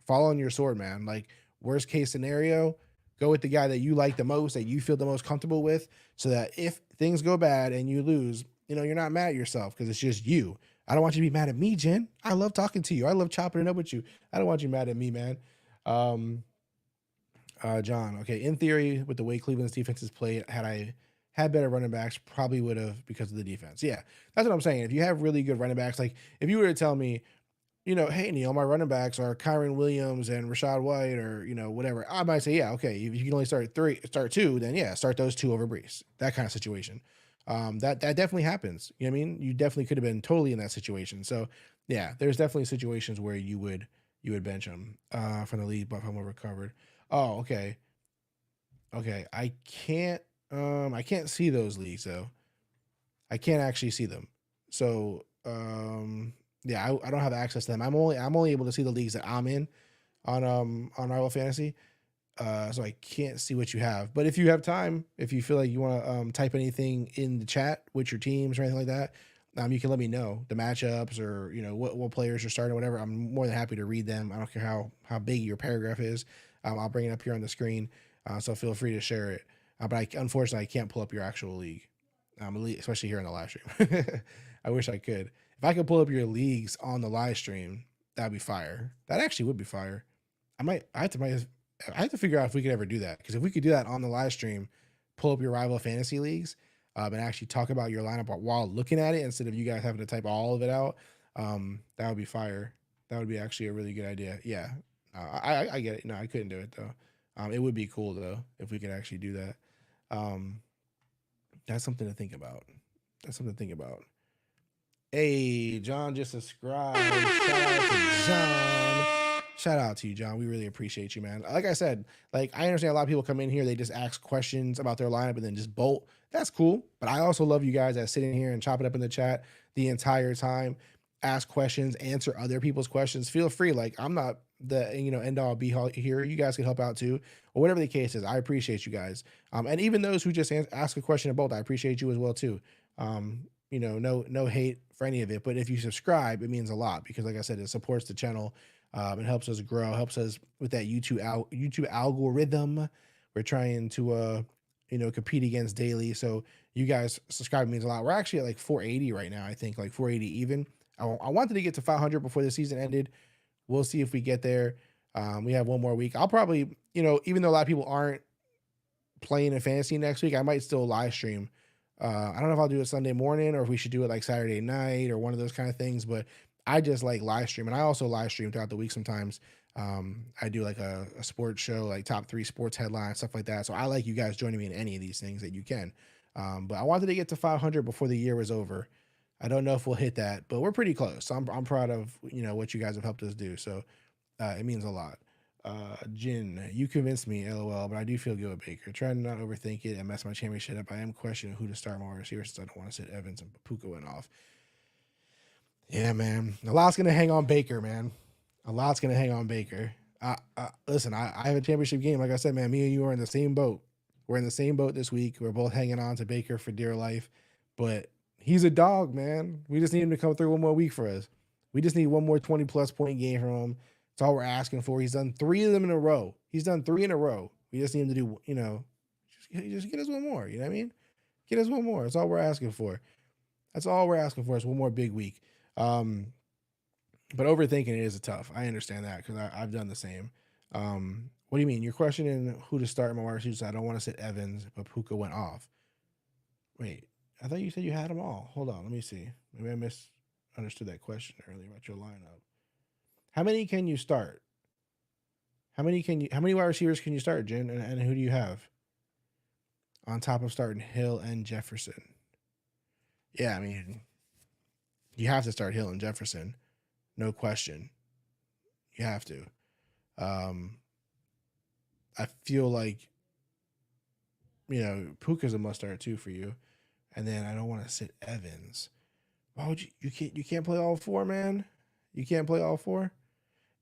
fall on your sword, man. Like worst case scenario, go with the guy that you like the most, that you feel the most comfortable with, so that if things go bad and you lose, you're not mad at yourself because it's just you. I don't want you to be mad at me, Jen. I love talking to you. I love chopping it up with you. I don't want you mad at me, man. Um, John, okay. In theory, with the way Cleveland's defense is played, had I had better running backs, probably would have because of the defense. Yeah, that's what I'm saying. If you have really good running backs, like if you were to tell me, hey Neil, my running backs are Kyron Williams and Rashad White, or whatever, I might say, yeah, okay. If you can only start two, then yeah, start those two over Brees. That kind of situation. That definitely happens. You know what I mean? You definitely could have been totally in that situation. So yeah, there's definitely situations where you would bench him from the league, but I'm recovered. Oh, okay. Okay. I can't see those leagues though. I can't actually see them. So yeah, I don't have access to them. I'm only able to see the leagues that I'm in on Rival Fantasy. So I can't see what you have. But if you have time, if you feel like you want to type anything in the chat with your teams or anything like that, you can let me know the matchups or what players you're starting, whatever. I'm more than happy to read them. I don't care how big your paragraph is. I'll bring it up here on the screen. So feel free to share it. But unfortunately, I can't pull up your actual league, especially here in the live stream. I wish I could. If I could pull up your leagues on the live stream, that'd be fire. That actually would be fire. I have to figure out if we could ever do that, because if we could do that on the live stream, pull up your rival fantasy leagues, and actually talk about your lineup while looking at it instead of you guys having to type all of it out, that would be fire. That would be actually a really good idea. Yeah, I get it. No, I couldn't do it though. It would be cool though if we could actually do that. Um, that's something to think about. That's something to think about. Hey, John just subscribed. Shout out to John. Shout out to you, John. We really appreciate you, man. Like I said, like I understand a lot of people come in here, they just ask questions about their lineup and then just bolt. That's cool. But I also love you guys that sit in here and chop it up in the chat the entire time, ask questions, answer other people's questions. Feel free. Like I'm not the end all be all here. You guys can help out too, or whatever the case is. I appreciate you guys. And even those who just ask a question about both, I appreciate you as well too. No hate for any of it, but if you subscribe, it means a lot because, like I said, it supports the channel. It helps us grow, helps us with that YouTube algorithm, where We're trying to compete against daily. So you guys subscribe means a lot. We're actually at like 480 right now. I think like 480 even. I wanted to get to 500 before the season ended. We'll see if we get there. We have one more week. I'll probably, even though a lot of people aren't playing in fantasy next week, I might still live stream. I don't know if I'll do it Sunday morning or if we should do it like Saturday night or one of those kind of things, but I just like live stream. And I also live stream throughout the week sometimes. I do like a sports show, like top 3 sports headlines, stuff like that. So I like you guys joining me in any of these things that you can. But I wanted to get to 500 before the year was over. I don't know if we'll hit that, but we're pretty close. So I'm proud of, what you guys have helped us do. So it means a lot. Jin, you convinced me, LOL, but I do feel good with Baker. Trying to not overthink it and mess my championship up. I am questioning who to start my receiver since I don't want to sit Evans and Puka went off. Yeah, man. A lot's gonna hang on Baker, man. A lot's gonna hang on Baker. Listen, I have a championship game. Like I said, man, me and you are in the same boat. We're in the same boat this week. We're both hanging on to Baker for dear life. But he's a dog, man. We just need him to come through one more week for us. We just need one more 20-plus point game from him. That's all we're asking for. He's done 3 of them in a row. He's done 3 in a row. We just need him to do, just get us one more. You know what I mean? Get us one more. That's all we're asking for. That's all we're asking for is one more big week. But overthinking it is tough. I understand that because I've done the same. What do you mean? You're questioning who to start in my wide receivers. I don't want to sit Evans, but Puka went off. Wait, I thought you said you had them all. Hold on, let me see. Maybe I misunderstood that question earlier about your lineup. How many can you start? How many wide receivers can you start, Jen? And who do you have? On top of starting Hill and Jefferson. Yeah, I mean, you have to start Hill and Jefferson. No question. You have to. I feel like, Puka's a must start too for you. And then I don't want to sit Evans. Why would you can't play all 4, man? You can't play all 4?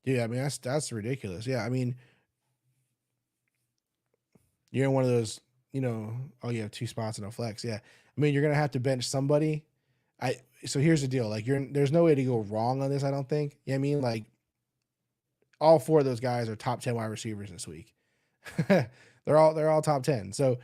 Dude, I mean, that's ridiculous. Yeah, I mean, you're in one of those, you have 2 spots in a flex. Yeah. I mean, you're going to have to bench somebody. So here's the deal. Like there's no way to go wrong on this, I don't think. You know what I mean? Like all 4 of those guys are top 10 wide receivers this week. They're all top 10. So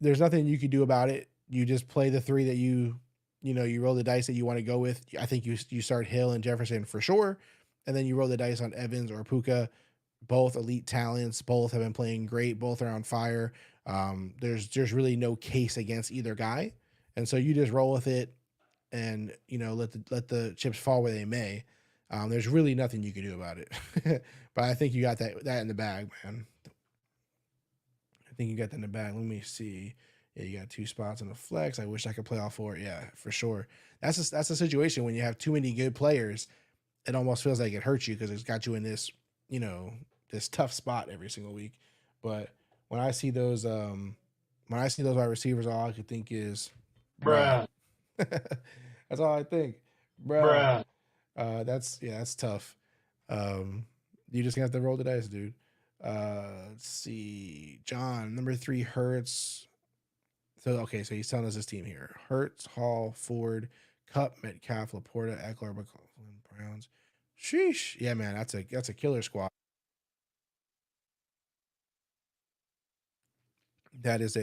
there's nothing you could do about it. You just play the 3 that you roll the dice that you want to go with. I think you start Hill and Jefferson for sure. And then you roll the dice on Evans or Puka, both elite talents. Both have been playing great. Both are on fire. There's really no case against either guy. And so you just roll with it and, let the chips fall where they may. There's really nothing you can do about it. But I think you got that in the bag, man. I think you got that in the bag. Let me see. Yeah, you got 2 spots in the flex. I wish I could play all 4. Yeah, for sure. That's a situation when you have too many good players. It almost feels like it hurts you because it's got you in this, this tough spot every single week. But when I see those wide receivers, all I could think is, bruh. That's all I think, bruh. That's tough. You just have to roll the dice, dude. Let's see. John, number 3, Hurts. So he's telling us his team here: Hurts, Hall, Ford, Cup, Metcalf, Laporta, Eckler, McLaughlin, Browns. Sheesh. Yeah, man, that's a killer squad. That is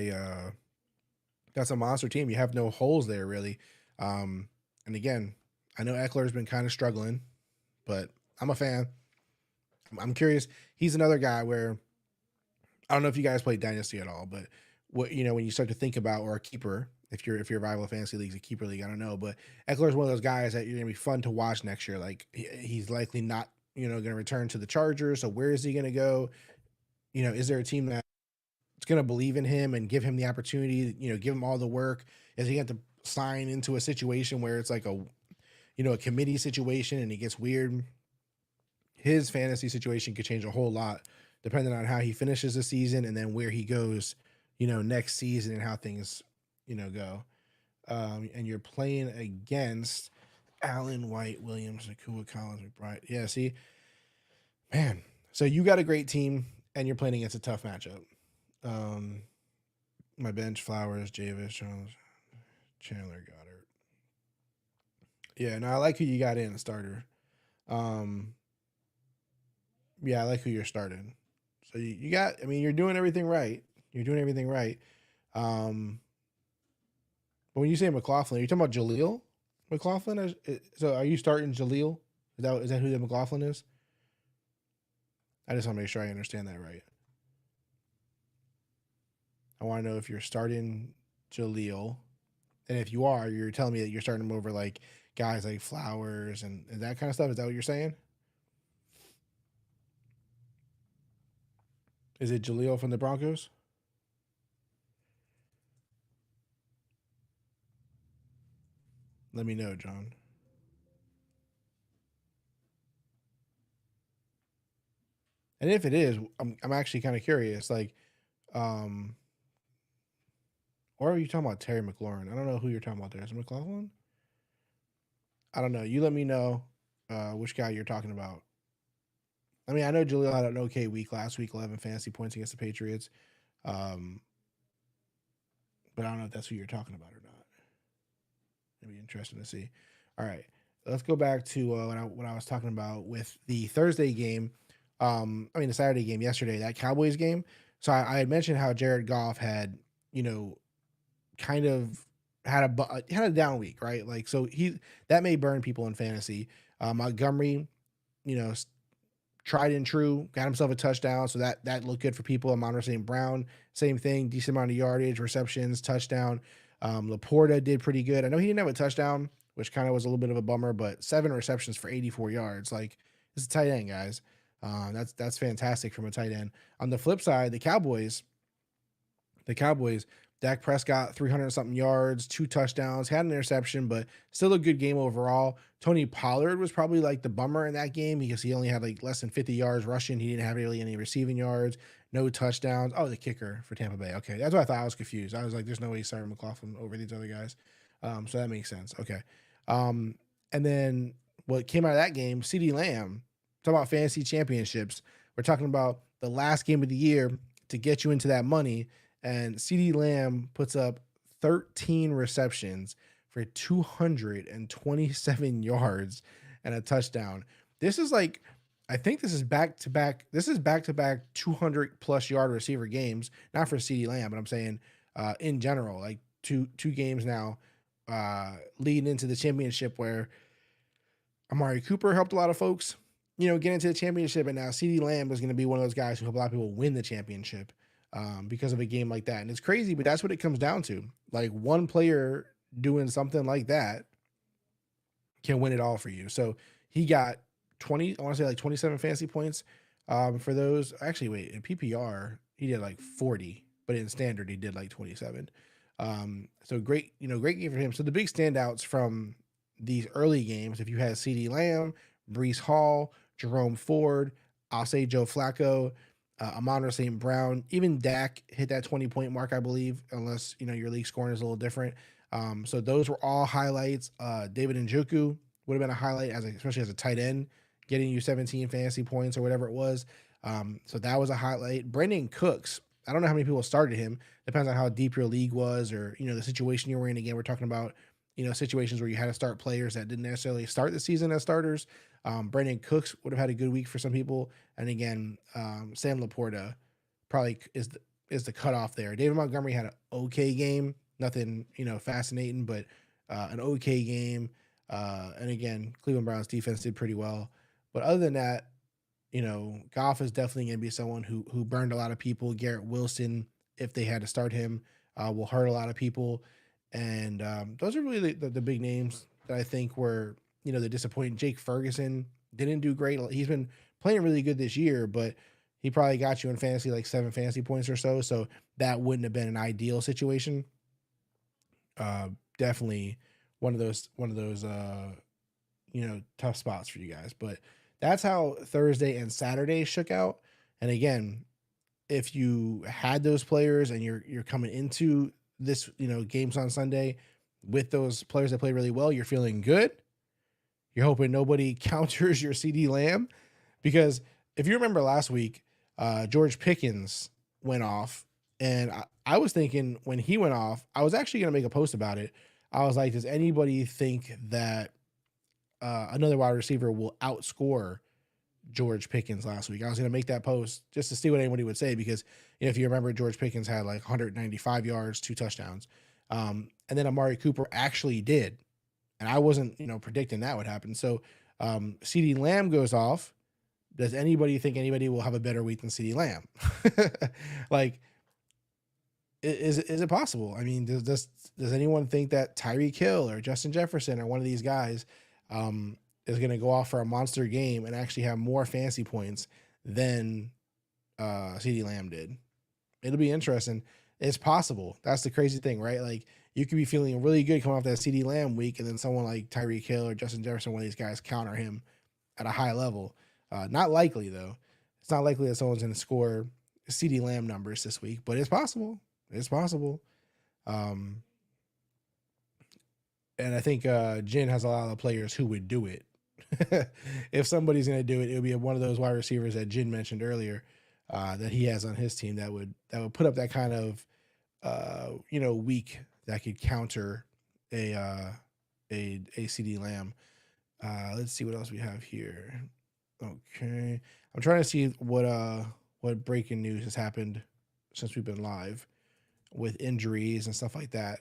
that's a monster team. You have no holes there really. And again, I know Eckler's been kind of struggling, but I'm a fan. I'm curious. He's another guy where I don't know if you guys play Dynasty at all, but what when you start to think about, or a keeper, if you're Rival Fantasy League's a keeper league, I don't know, but Eckler is one of those guys that you're gonna be fun to watch next year. Like he's likely not gonna return to the Chargers. So where is he gonna go? Is there a team that's gonna believe in him and give him the opportunity? Give him all the work. Is he going to sign into a situation where it's like a committee situation and it gets weird? His fantasy situation could change a whole lot depending on how he finishes the season and then where he goes, next season and how things, go. And you're playing against Allen, White, Williams, Nakua, Collins, McBride. Yeah, see, man. So you got a great team and you're playing against a tough matchup. My bench: Flowers, Javis, Jones, Chandler, Goddard. Yeah, no, I like who you got in a starter. Yeah, I like who you're starting. So you got, I mean, you're doing everything right. You're doing everything right. But when you say McLaughlin, are you talking about Jaleel McLaughlin? So are you starting Jaleel? Is that who the McLaughlin is? I just want to make sure I understand that right. I want to know if you're starting Jaleel, and if you are, you're telling me that you're starting him over like guys like Flowers and that kind of stuff. Is that what you're saying? Is it Jaleel from the Broncos? Let me know, John. And if it is, I'm actually kind of curious. Like, um, or are you talking about Terry McLaurin? I don't know who you're talking about there. Is it McLaughlin? I don't know. You let me know which guy you're talking about. I mean, I know Jaleel had an okay week last week, 11 fantasy points against the Patriots. Um, but I don't know if that's who you're talking about or not. It'd be interesting to see. All right, let's go back to what I was talking about with the Thursday game. I mean the Saturday game yesterday, that Cowboys game. So I had mentioned how Jared Goff had, you know, kind of had a down week, right? Like so that may burn people in fantasy. Montgomery, you know, tried and true, got himself a touchdown, so that looked good for people. Amon St. Brown, same thing, decent amount of yardage, receptions, touchdown. Laporta did pretty good. I know he didn't have a touchdown, which kind of was a little bit of a bummer, but 7 receptions for 84 yards. Like this is a tight end, guys. That's fantastic from a tight end. On the flip side, the Cowboys, Dak Prescott, 300 something yards, 2 touchdowns, had an interception, but still a good game overall. Tony Pollard was probably like the bummer in that game because he only had like less than 50 yards rushing. He didn't have really any receiving yards, no touchdowns. Oh, the kicker for Tampa Bay. Okay. That's what I thought. I was confused. I was like, there's no way he's starting McLaughlin over these other guys. So that makes sense. Okay. Um, and then what came out of that game, CeeDee Lamb, talk about fantasy championships. We're talking about the last game of the year to get you into that money. And CeeDee Lamb puts up 13 receptions for 227 yards and a touchdown. This is like, I think this is back to back. This is back to back 200 plus yard receiver games, not for CeeDee Lamb, but I'm saying in general, like two games now leading into the championship where Amari Cooper helped a lot of folks, you know, get into the championship. And now CeeDee Lamb is going to be one of those guys who help a lot of people win the championship because of a game like that. And it's crazy, but that's what it comes down to. Like one player doing something like that can win it all for you. So he got 20, I want to say like 27 fantasy points for those. Actually, wait, in PPR, he did like 40, but in standard, he did like 27. So great, you know, great game for him. So the big standouts from these early games, if you had CeeDee Lamb, Breece Hall, Jerome Ford, I'll say Joe Flacco, Amon St. Brown, even Dak hit that 20-point mark, I believe, unless, you know, your league scoring is a little different. So those were all highlights. David Njoku would have been a highlight, especially as a tight end, getting you 17 fantasy points or whatever it was. So that was a highlight. Brandon Cooks, I don't know how many people started him. Depends on how deep your league was or, you know, the situation you were in. Again, we're talking about, you know, situations where you had to start players that didn't necessarily start the season as starters. Brandon Cooks would have had a good week for some people. And again, Sam Laporta probably is the cutoff there. David Montgomery had an okay game. Nothing, you know, fascinating, but an okay game. And again, Cleveland Browns defense did pretty well. But other than that, you know, Goff is definitely going to be someone who burned a lot of people. Garrett Wilson, if they had to start him, will hurt a lot of people. And those are really the big names that I think were, you know, the disappointing. Jake Ferguson didn't do great. He's been playing really good this year, but he probably got you in fantasy like 7 fantasy points or so. So that wouldn't have been an ideal situation. Definitely one of those you know, tough spots for you guys. But that's how Thursday and Saturday shook out. And again, if you had those players and you're coming into this, you know, games on Sunday with those players that play really well, you're feeling good. You're hoping nobody counters your CeeDee Lamb, because if you remember last week, George Pickens went off, and I was thinking when he went off, I was actually going to make a post about it. I was like, does anybody think that another wide receiver will outscore George Pickens last week. I was going to make that post just to see what anybody would say because if you remember, George Pickens had like 195 yards, 2 touchdowns. And then Amari Cooper actually did. And I wasn't, predicting that would happen. So CeeDee Lamb goes off. Does anybody think anybody will have a better week than CeeDee Lamb? Like, is it possible? I mean, does anyone think that Tyreek Hill or Justin Jefferson or one of these guys is going to go off for a monster game and actually have more fantasy points than CeeDee Lamb did? It'll be interesting. It's possible. That's the crazy thing, right? Like, you could be feeling really good coming off that CeeDee Lamb week, and then someone like Tyreek Hill or Justin Jefferson, one of these guys, counter him at a high level. Not likely, though. It's not likely that someone's going to score CeeDee Lamb numbers this week, but it's possible. It's possible. And I think Jin has a lot of players who would do it. If somebody's going to do it, it would be one of those wide receivers that Jin mentioned earlier that he has on his team that would put up that kind of week that could counter a CeeDee Lamb. Let's see what else we have here. Okay, I'm trying to see what breaking news has happened since we've been live with injuries and stuff like that.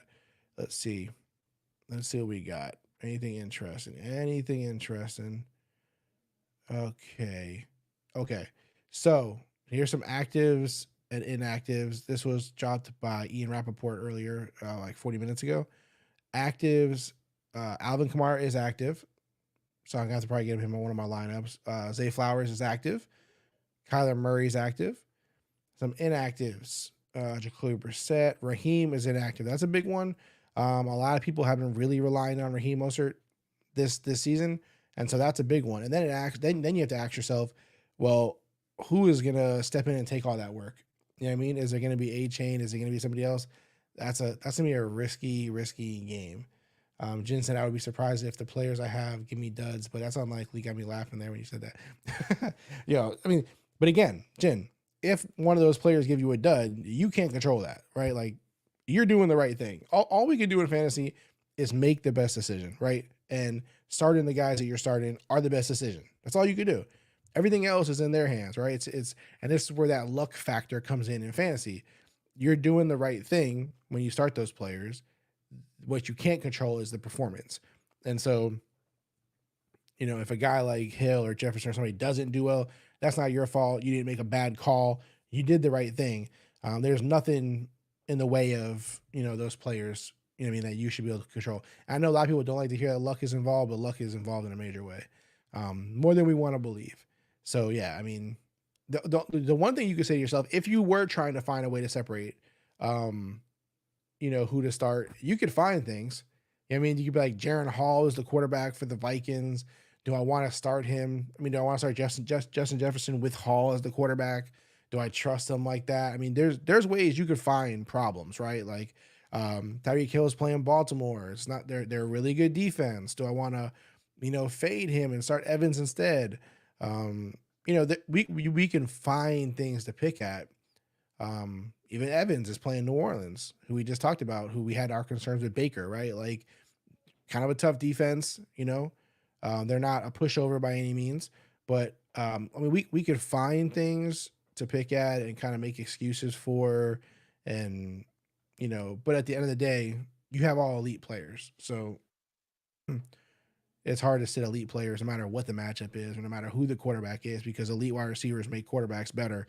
Let's see what we got. Anything interesting? Okay. So here's some actives and inactives. This was dropped by Ian Rappaport earlier, like 40 minutes ago. Actives, Alvin Kamara is active. So I'm going to have to probably get him in one of my lineups. Zay Flowers is active. Kyler Murray is active. Some inactives. Jacoby Brissett. Raheem is inactive. That's a big one. A lot of people have been really relying on Raheem Mostert this season, and so that's a big one. And then then you have to ask yourself, well, who is gonna step in and take all that work? You know what I mean? Is it gonna be A-Chain? Is it gonna be somebody else? That's gonna be a risky game. Jen said I would be surprised if the players I have give me duds, but that's unlikely. Got me laughing there when you said that. But again, Jen, if one of those players give you a dud, you can't control that, right? Like, you're doing the right thing. All we can do in fantasy is make the best decision, right? And starting the guys that you're starting are the best decision. That's all you can do. Everything else is in their hands, right? And this is where that luck factor comes in fantasy. You're doing the right thing when you start those players. What you can't control is the performance. And so, if a guy like Hill or Jefferson or somebody doesn't do well, that's not your fault. You didn't make a bad call. You did the right thing. There's nothing in the way of, those players, that you should be able to control. I know a lot of people don't like to hear that luck is involved, but luck is involved in a major way, more than we want to believe. So yeah, I mean, the one thing you could say to yourself, if you were trying to find a way to separate, who to start, you could find things. I mean, you could be like, Jaren Hall is the quarterback for the Vikings. Do I want to start him? I mean, do I want to start Justin Jefferson with Hall as the quarterback? Do I trust him like that? I mean, there's ways you could find problems, right? Like, Tyreek Hill is playing Baltimore. It's not they're a really good defense. Do I want to, fade him and start Evans instead? We can find things to pick at. Even Evans is playing New Orleans, who we just talked about, who we had our concerns with Baker, right? Like, kind of a tough defense, they're not a pushover by any means, but we could find things to pick at and kind of make excuses for, and but at the end of the day, you have all elite players, so it's hard to sit elite players no matter what the matchup is or no matter who the quarterback is, because elite wide receivers make quarterbacks better.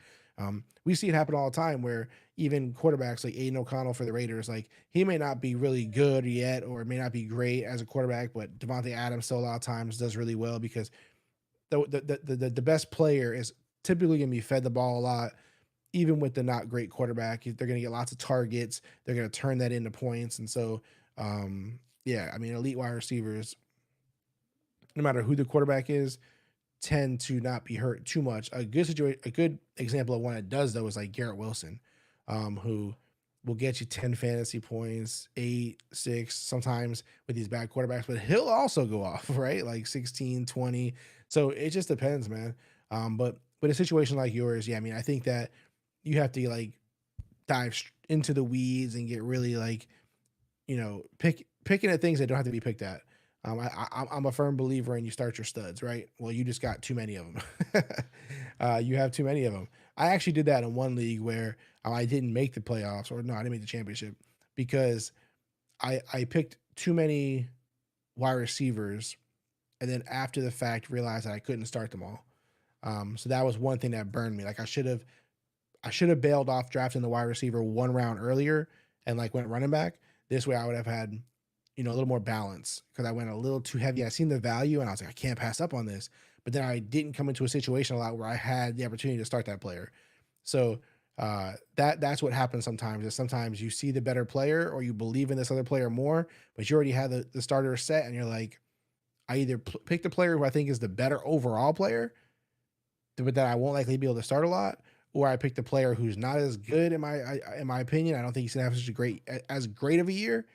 We see it happen all the time where even quarterbacks like Aiden O'Connell for the Raiders, like, he may not be really good yet or may not be great as a quarterback, but Devontae Adams still a lot of times does really well because the best player is typically going to be fed the ball a lot. Even with the not great quarterback, they're going to get lots of targets. They're going to turn that into points. And so, elite wide receivers, no matter who the quarterback is, tend to not be hurt too much. A good example of one that does, though, is like Garrett Wilson, who will get you 10 fantasy points, 8, 6, sometimes with these bad quarterbacks, but he'll also go off, right? Like 16, 20. So it just depends, man. But a situation like yours, yeah, I mean, I think that you have to like dive into the weeds and get really like, picking at things that don't have to be picked at. I'm a firm believer in you start your studs, right? Well, you just got too many of them. You have too many of them. I actually did that in one league where I didn't make the playoffs, or no, I didn't make the championship because I picked too many wide receivers, and then after the fact realized that I couldn't start them all. So that was one thing that burned me. Like I should have bailed off drafting the wide receiver one round earlier and like went running back. This way I would have had, a little more balance because I went a little too heavy. I seen the value and I was like, I can't pass up on this. But then I didn't come into a situation a lot where I had the opportunity to start that player. So that's what happens sometimes. Is sometimes you see the better player or you believe in this other player more, but you already have the starter set and you're like, I either pick the player who I think is the better overall player, but that I won't likely be able to start a lot, or I pick the player who's not as good in my opinion. I don't think he's gonna have such a as great of a year,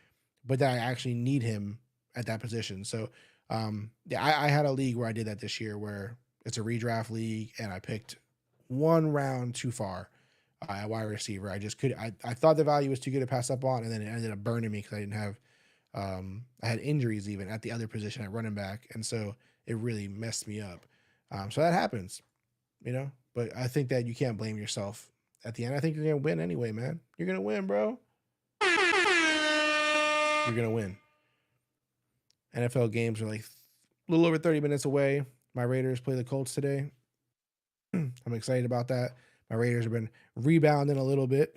but that I actually need him at that position. So yeah, I had a league where I did that this year where it's a redraft league and I picked one round too far at wide receiver. I thought the value was too good to pass up on, and then it ended up burning me because I didn't have I had injuries even at the other position at running back, and so it really messed me up. So that happens. But I think that you can't blame yourself at the end. I think you're gonna win anyway, man. You're gonna win, bro. You're gonna win. NFL games are like a little over 30 minutes away. My Raiders play the Colts today. I'm excited about that. My Raiders have been rebounding a little bit.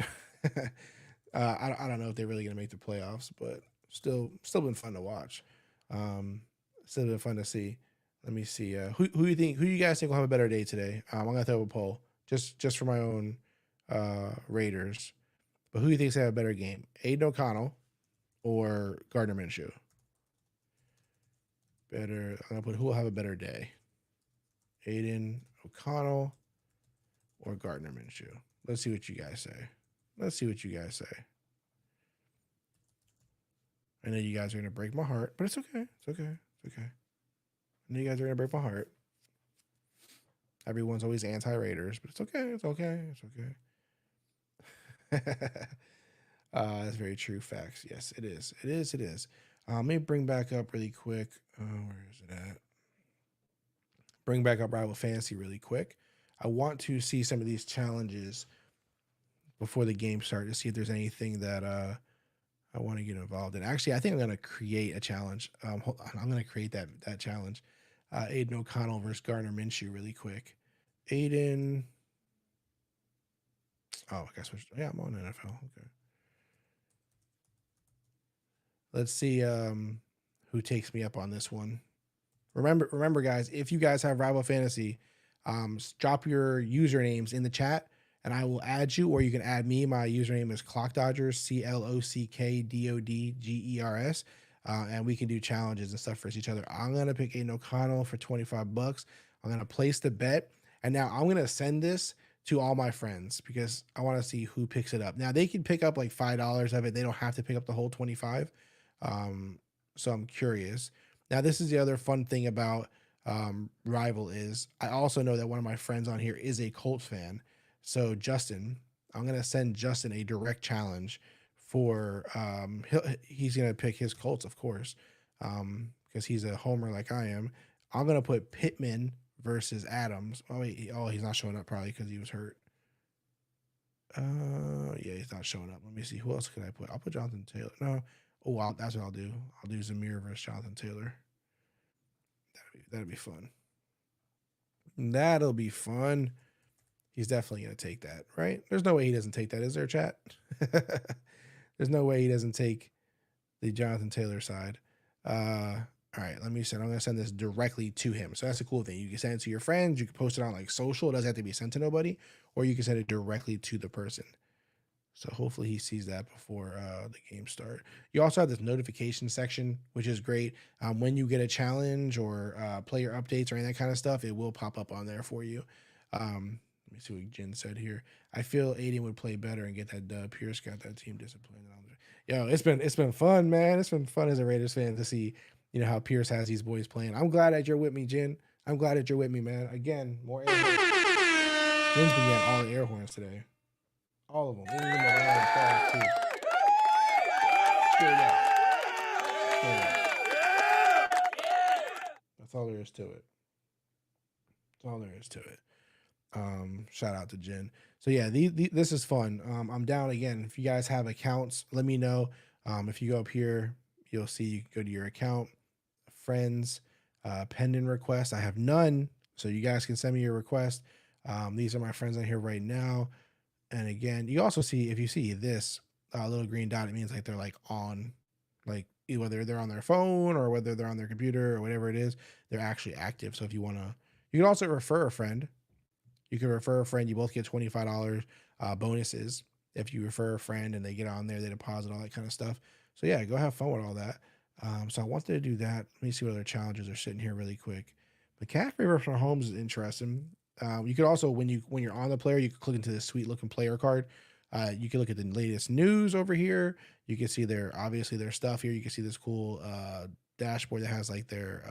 I don't know if they're really gonna make the playoffs, but still been fun to watch. Um, Still been fun to see. Let me see. Who you guys think will have a better day today? I'm gonna throw a poll just for my own Raiders. But who do you think's have a better game? Aiden O'Connell or Gardner Minshew? Better. I'm gonna put who will have a better day. Aiden O'Connell or Gardner Minshew. Let's see what you guys say. Let's see what you guys say. I know you guys are gonna break my heart, but it's okay. It's okay. It's okay. I know you guys are gonna break my heart. Everyone's always anti-Raiders, but it's okay. It's okay. It's okay. That's very true. Facts. Yes, it is. It is. It is. Let me bring back up really quick. Where is it at? Bring back up Rival Fantasy really quick. I want to see some of these challenges before the game start to see if there's anything that I want to get involved in. Actually, I think I'm going to create a challenge. Hold on, I'm going to create that challenge. Aiden O'Connell versus Gardner Minshew really quick. Aiden. Oh, I guess yeah, I'm on NFL. Okay. Let's see who takes me up on this one. Remember, guys, if you guys have Rival Fantasy, drop your usernames in the chat, and I will add you, or you can add me. My username is Clock Dodgers, ClockDodgers, and we can do challenges and stuff for each other. I'm gonna pick Aiden O'Connell for $25. I'm gonna place the bet, and now I'm gonna send this to all my friends because I want to see who picks it up. Now they can pick up like $5 of it. They don't have to pick up the whole 25. So I'm curious. Now, this is the other fun thing about Rival is I also know that one of my friends on here is a Colts fan. So Justin, I'm gonna send Justin a direct challenge for he's gonna pick his Colts, of course, because he's a homer like I am. I'm gonna put Pittman versus Adams. Oh wait, he's not showing up probably because he was hurt. Yeah, he's not showing up. Let me see. Who else could I put? I'll put Jonathan Taylor. No. Oh, that's what I'll do. I'll do Zamir versus Jonathan Taylor. That'll be fun. That'll be fun. He's definitely gonna take that, right? There's no way he doesn't take that. Is there, chat? There's no way he doesn't take the Jonathan Taylor side. All right, let me send. I'm gonna send this directly to him. So that's a cool thing. You can send it to your friends. You can post it on like social. It doesn't have to be sent to nobody, or you can send it directly to the person. So hopefully he sees that before the game start. You also have this notification section, which is great. When you get a challenge or player updates or any of that kind of stuff, it will pop up on there for you. Let me see what Jen said here. I feel Aiden would play better and get that dub. Pierce got that team disciplined. Yo, it's been fun, man. It's been fun as a Raiders fan to see, how Pierce has these boys playing. I'm glad that you're with me, Jen. I'm glad that you're with me, man. Again, more air horns. Jen's been getting all the air horns today. All of them. Even the round applause too. Straight up. Straight up. is to it. That's all there is to it. Shout out to Jen. So yeah, this is fun. I'm down again. If you guys have accounts, let me know. If you go up here, you'll see you can go to your account, friends, pending requests. I have none, so you guys can send me your request. These are my friends on here right now. And again, you also see, if you see this little green dot, it means like they're like on, like whether they're on their phone or whether they're on their computer or whatever it is, they're actually active. So if you want to, you can also refer a friend. You can refer a friend. You both get $25 bonuses if you refer a friend and they get on there, they deposit all that kind of stuff. So yeah, go have fun with all that. So I wanted to do that. Let me see what other challenges are sitting here really quick. McCaffrey versus Mahomes is interesting. You could also, when you're on the player, you can click into this sweet looking player card. You can look at the latest news over here. You can see obviously their stuff here. You can see this cool dashboard that has like their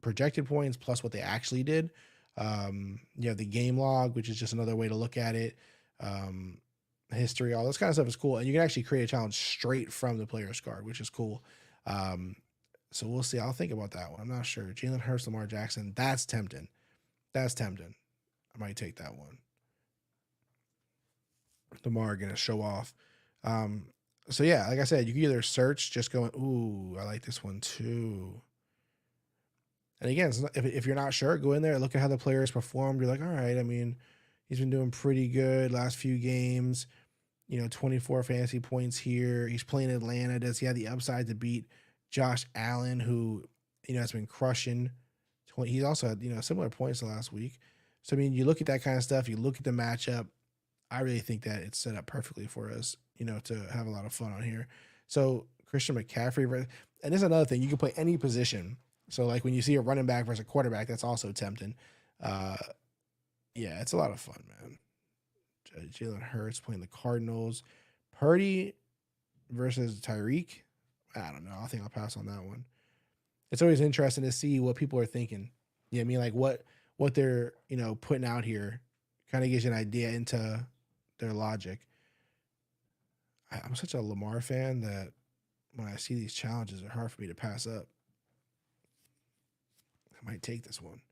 projected points plus what they actually did. You have the game log, which is just another way to look at it. History, all this kind of stuff is cool. And you can actually create a challenge straight from the player's card, which is cool. So we'll see. I'll think about that one. I'm not sure. Jalen Hurts, Lamar Jackson. That's tempting. That's tempting. I might take that one. Lamar going to show off. So yeah, like I said, you can either search, just going, ooh, I like this one too. And again, if you're not sure, go in there, look at how the players performed. You're like, all right, I mean, he's been doing pretty good last few games. 24 fantasy points here. He's playing Atlanta. Does he have the upside to beat Josh Allen, who, has been crushing? He's also had, similar points the last week. So, I mean, you look at that kind of stuff. You look at the matchup. I really think that it's set up perfectly for us, to have a lot of fun on here. So, Christian McCaffrey. And there's another thing. You can play any position. So, like, when you see a running back versus a quarterback, that's also tempting. Yeah, it's a lot of fun, man. Jalen Hurts playing the Cardinals. Purdy versus Tyreek. I don't know. I think I'll pass on that one. It's always interesting to see what people are thinking. You know what I mean? Like what they're, putting out here kind of gives you an idea into their logic. I'm such a Lamar fan that when I see these challenges, they're hard for me to pass up. I might take this one.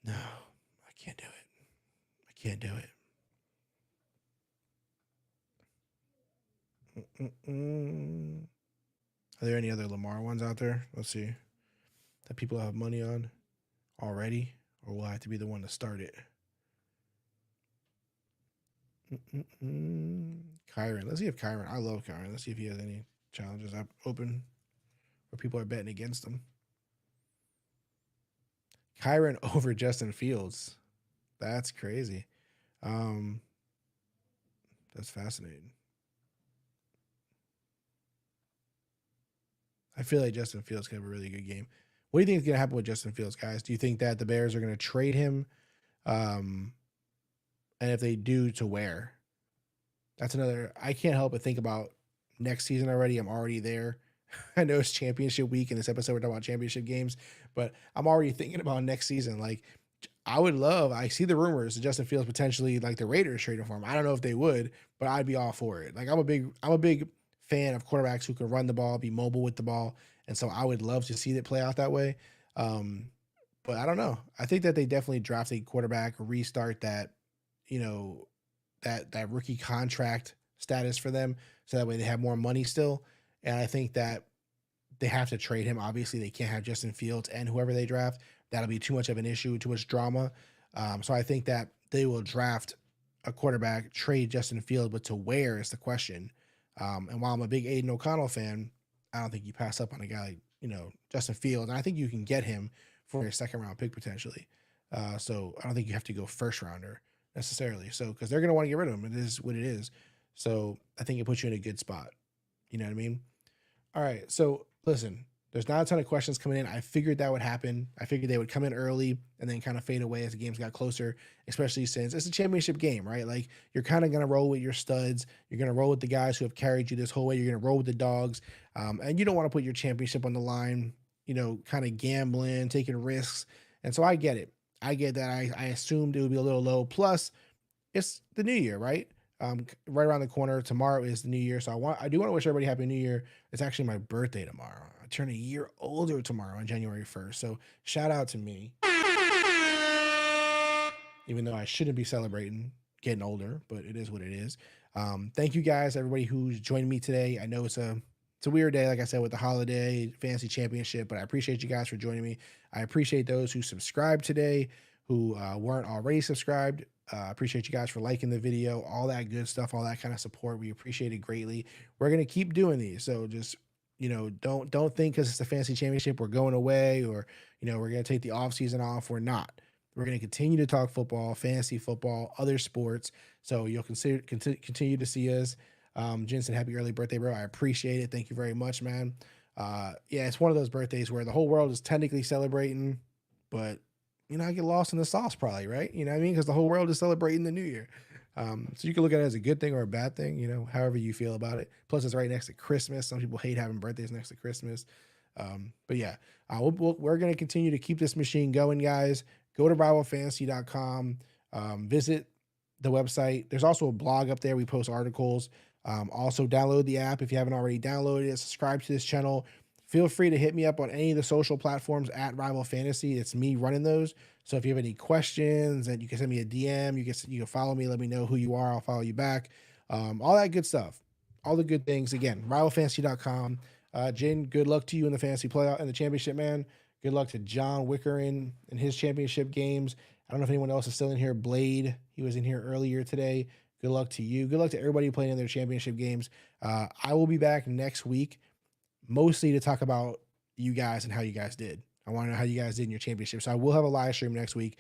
No, I can't do it. I can't do it. Are there any other Lamar ones out there? Let's see. That people have money on already, or will I have to be the one to start it? Kyron. Let's see if Kyron. I love Kyron. Let's see if he has any challenges up open where people are betting against him. Kyron over Justin Fields. That's crazy. That's fascinating. I feel like Justin Fields can have a really good game. What do you think is going to happen with Justin Fields, guys? Do you think that the Bears are going to trade him? And if they do, to where? That's another. I can't help but think about next season already. I'm already there. I know it's championship week in this episode. We're talking about championship games, but I'm already thinking about next season. Like, I see the rumors that Justin Fields potentially, like, the Raiders trading for him. I don't know if they would, but I'd be all for it. Like, I'm a big fan of quarterbacks who can run the ball, be mobile with the ball. And so I would love to see it play out that way. But I don't know. I think that they definitely draft a quarterback, restart that, that rookie contract status for them. So that way they have more money still. And I think that they have to trade him. Obviously, they can't have Justin Fields and whoever they draft. That'll be too much of an issue, too much drama. So I think that they will draft a quarterback, trade Justin Fields, but to where is the question. And while I'm a big Aiden O'Connell fan, I don't think you pass up on a guy like, Justin Fields. And I think you can get him for a second round pick potentially. So I don't think you have to go first rounder necessarily. So, because they're going to want to get rid of him. It is what it is. So I think it puts you in a good spot. You know what I mean? All right. So listen, there's not a ton of questions coming in. I figured that would happen. I figured they would come in early and then kind of fade away as the games got closer, especially since it's a championship game, right? Like, you're kind of going to roll with your studs. You're going to roll with the guys who have carried you this whole way. You're going to roll with the dogs. And you don't want to put your championship on the line, kind of gambling, taking risks. And so I get it. I get that. I assumed it would be a little low. Plus, it's the new year, right? Right around the corner. Tomorrow is the new year. So I do want to wish everybody happy new year. It's actually my birthday tomorrow. I turn a year older tomorrow on January 1st. So shout out to me, even though I shouldn't be celebrating getting older, but it is what it is. Thank you guys, everybody who's joined me today. I know it's a weird day, like I said, with the holiday fantasy championship, but I appreciate you guys for joining me. I appreciate those who subscribed today, who weren't already subscribed. Appreciate you guys for liking the video, all that good stuff, all that kind of support. We appreciate it greatly. We're gonna keep doing these, so just don't think because it's the fantasy championship we're going away, or we're gonna take the off season off. We're not. We're going to continue to talk football, fantasy football, other sports. So you'll continue to see us. Jensen, happy early birthday, bro. I appreciate it. Thank you very much, man. Yeah, it's one of those birthdays where the whole world is technically celebrating, but I get lost in the sauce probably, right? You know what I mean? Because the whole world is celebrating the new year. So you can look at it as a good thing or a bad thing, however you feel about it. Plus, it's right next to Christmas. Some people hate having birthdays next to Christmas. But yeah, we're going to continue to keep this machine going, guys. Go to rivalfantasy.com, visit the website. There's also a blog up there. We post articles. Also download the app if you haven't already downloaded it. Subscribe to this channel. Feel free to hit me up on any of the social platforms at Rival Fantasy. It's me running those. So if you have any questions, and you can send me a DM, you can follow me, let me know who you are. I'll follow you back. All that good stuff. All the good things. Again, rivalfantasy.com. Jen, good luck to you in the fantasy playoff and the championship, man. Good luck to John Wickeren in his championship games. I don't know if anyone else is still in here. Blade, he was in here earlier today. Good luck to you. Good luck to everybody playing in their championship games. I will be back next week, mostly to talk about you guys and how you guys did. I want to know how you guys did in your championship. So I will have a live stream next week.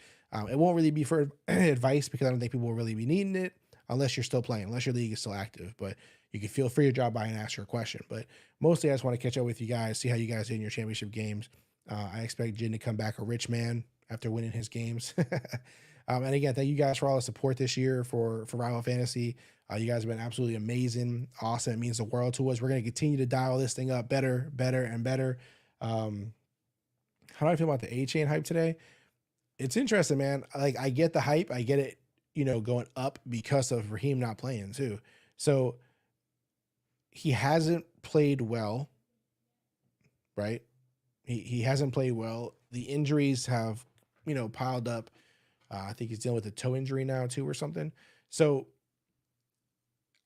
It won't really be for advice because I don't think people will really be needing it unless you're still playing, unless your league is still active. But you can feel free to drop by and ask your question. But mostly I just want to catch up with you guys, see how you guys did in your championship games. I expect Jin to come back a rich man after winning his games. And again, thank you guys for all the support this year for Rival Fantasy. You guys have been absolutely amazing. Awesome. It means the world to us. We're going to continue to dial this thing up better, and better. How do I feel about the A-Chain hype today? It's interesting, man. Like, I get the hype. I get it, going up because of Raheem not playing too. So he hasn't played well, right? He hasn't played well. The injuries have, piled up. I think he's dealing with a toe injury now too, or something. So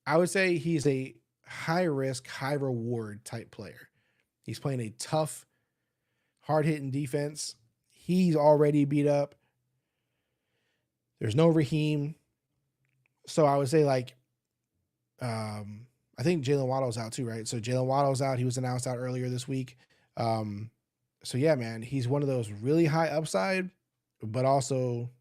I would say he's a high risk, high reward type player. He's playing a tough, hard hitting defense. He's already beat up. There's no Raheem. So I would say I think Jalen Waddle's out too, right? So Jalen Waddle's out. He was announced out earlier this week. So yeah, man, he's one of those really high upside, but also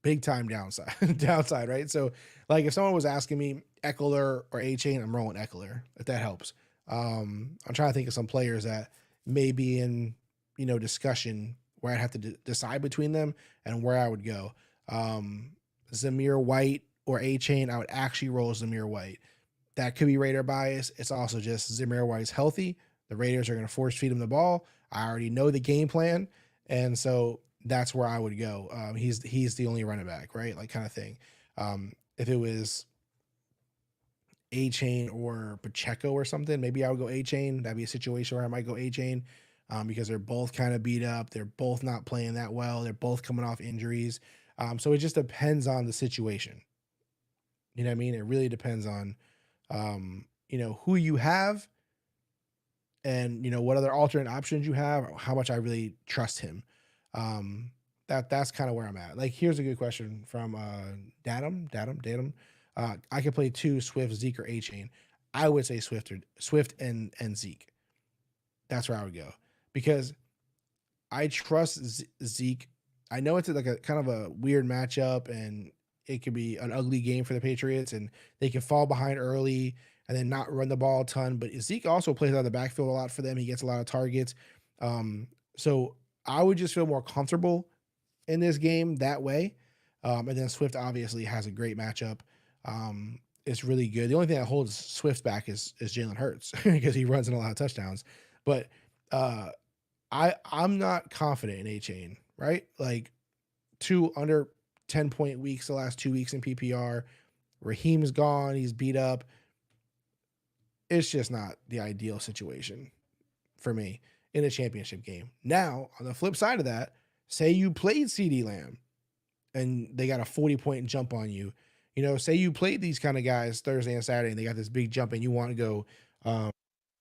big time downside, right? So like if someone was asking me Eckler or A-Chain, I'm rolling Eckler, if that helps. I'm trying to think of some players that may be in, discussion where I'd have to decide between them and where I would go. Zamir White or A-Chain, I would actually roll Zamir White. That could be Raider bias. It's also just Zamir White's healthy. The Raiders are going to force feed him the ball. I already know the game plan. And so that's where I would go. He's the only running back, right? Like kind of thing. If it was A-Chain or Pacheco or something, maybe I would go A-Chain. That'd be a situation where I might go A-Chain because they're both kind of beat up. They're both not playing that well. They're both coming off injuries. So it just depends on the situation. You know what I mean? It really depends on, who you have and, what other alternate options you have, or how much I really trust him. That's kind of where I'm at. Like, here's a good question from Datum. I could play two Swift, Zeke, or A-Chain. I would say Swift and Zeke. That's where I would go because I trust Zeke. I know it's like a kind of a weird matchup and it could be an ugly game for the Patriots and they can fall behind early and then not run the ball a ton. But Zeke also plays out of the backfield a lot for them. He gets a lot of targets. So I would just feel more comfortable in this game that way. And then Swift obviously has a great matchup. It's really good. The only thing that holds Swift back is Jalen Hurts because he runs in a lot of touchdowns. But I'm not confident in A-Chain, right? Like 2 under 10-point weeks the last 2 weeks in PPR. Raheem's gone. He's beat up. It's just not the ideal situation for me in a championship game. Now, on the flip side of that, say you played CeeDee Lamb and they got a 40-point jump on you. You know, say you played these kind of guys Thursday and Saturday and they got this big jump and you want to go um,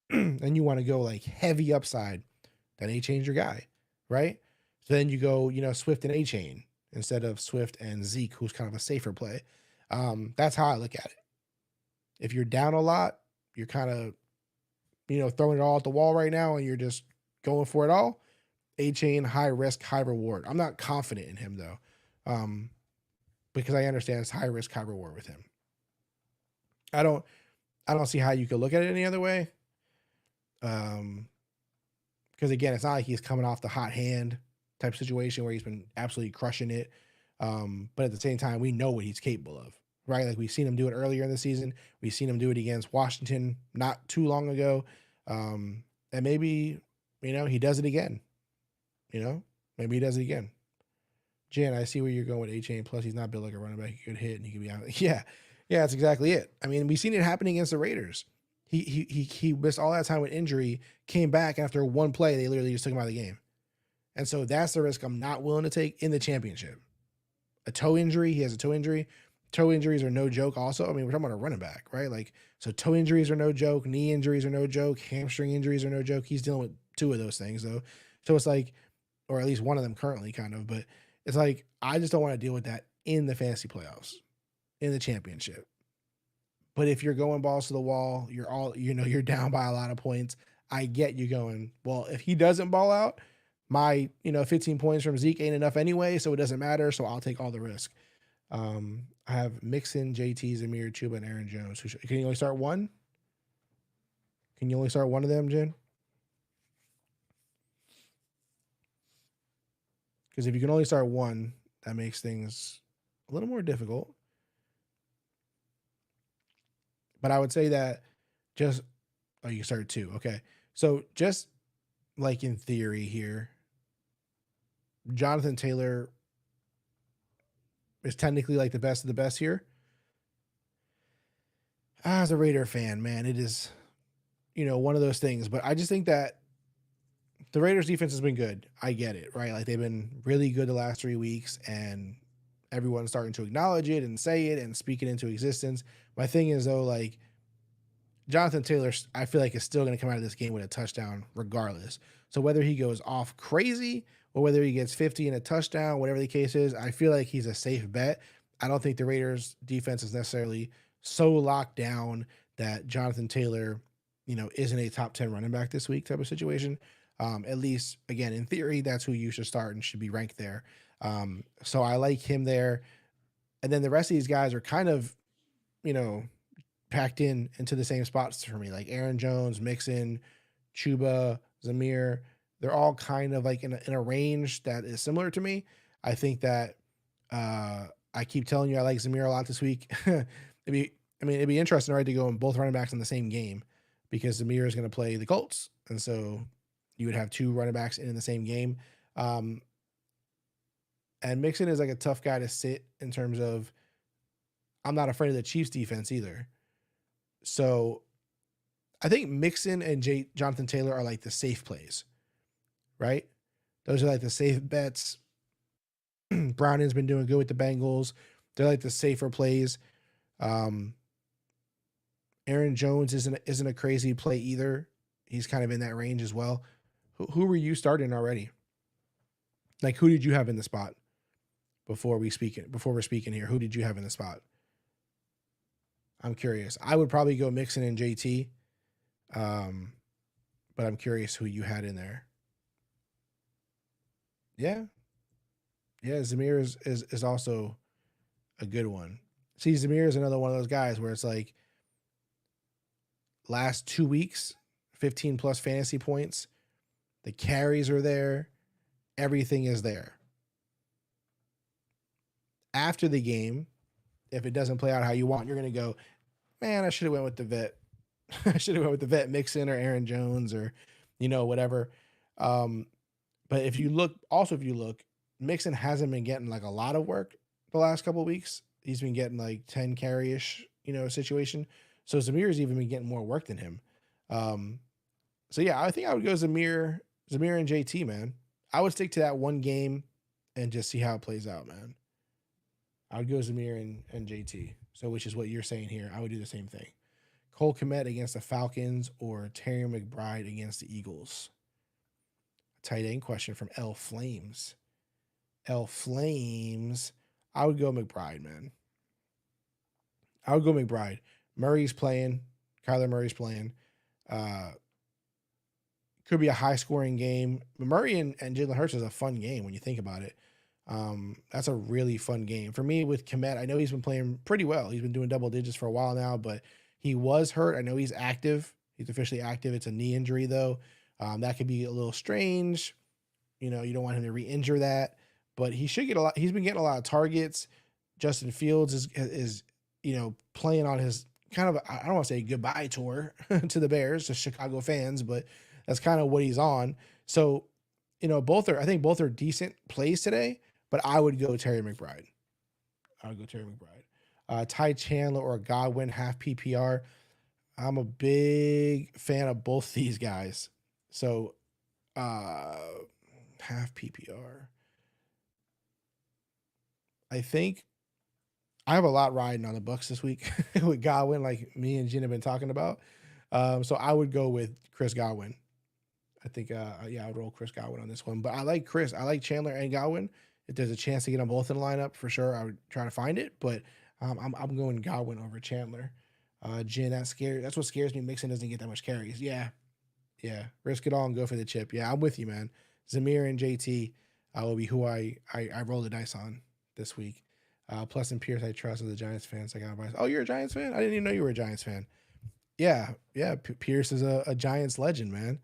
and you want to go like heavy upside, then A-Chain's your guy, right? So then you go, you know, Swift and A-Chain instead of Swift and Zeke, who's kind of a safer play. That's how I look at it. If you're down a lot, you're kind of, you know, throwing it all at the wall right now and you're just going for it all. A-Chain, high risk, high reward. I'm not confident in him though, because I understand it's high risk, high reward with him. I don't see how you could look at it any other way. Because again, it's not like he's coming off the hot hand type situation where he's been absolutely crushing it. But at the same time, we know what he's capable of, right? Like we've seen him do it earlier in the season. We've seen him do it against Washington not too long ago. And maybe, you know, he does it again. You know, maybe he does it again. Jen, I see where you're going with A-Chain. Plus, he's not built like a running back. He could hit and he could be out. Yeah, that's exactly it. I mean, we've seen it happening against the Raiders. He missed all that time with injury, came back after one play. They literally just took him out of the game. And so that's the risk I'm not willing to take in the championship. A toe injury, he has a toe injury. Toe injuries are no joke also. I mean, we're talking about a running back, right? Like, so toe injuries are no joke. Knee injuries are no joke. Hamstring injuries are no joke. He's dealing with 2 of those things though. So it's like, or at least one of them currently kind of, but it's like, I just don't want to deal with that in the fantasy playoffs, in the championship. But if you're going balls to the wall, you're all, you know, you're down by a lot of points. I get you going, well, if he doesn't ball out, my, you know, 15 points from Zeke ain't enough anyway, so it doesn't matter. So I'll take all the risk. I have Mixon, JT, Zamir, Chuba, and Aaron Jones. Can you only start one? Can you only start one of them, Jen? Because if you can only start one, that makes things a little more difficult. But I would say that just, oh, you can start 2. Okay. So just like in theory here, Jonathan Taylor is technically like the best of the best here. As a Raider fan, man, it is, you know, one of those things. But I just think that the Raiders defense has been good. I get it, right? Like they've been really good the last 3 weeks and everyone's starting to acknowledge it and say it and speak it into existence. My thing is though, like Jonathan Taylor, I feel like is still going to come out of this game with a touchdown regardless. So whether he goes off crazy or whether he gets 50 and a touchdown, whatever the case is, I feel like he's a safe bet. I don't think the Raiders defense is necessarily so locked down that Jonathan Taylor, you know, isn't a top 10 running back this week type of situation. At least, again, in theory, that's who you should start and should be ranked there. So I like him there. And then the rest of these guys are kind of, you know, packed into the same spots for me, like Aaron Jones, Mixon, Chuba, Zamir. They're all kind of like in a range that is similar to me. I think that I keep telling you I like Zamir a lot this week. It'd be interesting, right, to go in both running backs in the same game because Zamir is going to play the Colts. And so you would have 2 running backs in the same game. And Mixon is like a tough guy to sit in terms of I'm not afraid of the Chiefs defense either. So I think Mixon and Jonathan Taylor are like the safe plays, right? Those are like the safe bets. Browning's been doing good with the Bengals. They're like the safer plays. Aaron Jones isn't a crazy play either. He's kind of in that range as well. Who were you starting already? Like, who did you have in the spot before we're speaking here? Who did you have in the spot? I'm curious. I would probably go Mixon and JT. But I'm curious who you had in there. Yeah. Yeah, Zamir is also a good one. See, Zamir is another one of those guys where it's like last 2 weeks, 15 plus fantasy points. The carries are there. Everything is there. After the game, if it doesn't play out how you want, you're going to go, man, I should have went with the vet. I should have went with the vet Mixon or Aaron Jones or, you know, whatever. But if you look, Mixon hasn't been getting like a lot of work the last couple of weeks. He's been getting like 10 carry-ish, you know, situation. So Zamir's even been getting more work than him. So yeah, I think I would go Zamir and JT, man. I would stick to that one game and just see how it plays out, man. I would go Zamir and JT. So which is what you're saying here. I would do the same thing. Cole Kmet against the Falcons or Terry McBride against the Eagles. Tight end question from L Flames. L Flames. I would go McBride, man. I would go McBride. Murray's playing. Kyler Murray's playing. Could be a high scoring game. Murray and Jalen Hurts is a fun game when you think about it. That's a really fun game. For me with Kmet, I know he's been playing pretty well. He's been doing double digits for a while now, but he was hurt. I know he's active. He's officially active. It's a knee injury, though. That could be a little strange. You know, you don't want him to re-injure that, but he should get a lot. He's been getting a lot of targets. Justin Fields is playing on his kind of, I don't want to say goodbye tour to the Bears, to Chicago fans, but that's kind of what he's on. So, I think both are decent plays today, but I would go Terry McBride. Ty Chandler or Godwin, half PPR. I'm a big fan of both these guys. So, half PPR. I think I have a lot riding on the Bucks this week with Godwin, like me and Jen have been talking about. So I would go with Chris Godwin. I think, I would roll Chris Godwin on this one. But I like Chris. I like Chandler and Godwin. If there's a chance to get them both in the lineup, for sure, I would try to find it. But I'm going Godwin over Chandler. Jen, that's scary. That's what scares me. Mixon doesn't get that much carries. Yeah. Risk it all and go for the chip. Yeah, I'm with you, man. Zamir and JT will be who I roll the dice on this week. Plus in Pierce, I trust as a Giants fan. So I got advice. Oh, you're a Giants fan? I didn't even know you were a Giants fan. Yeah. Pierce is a Giants legend, man.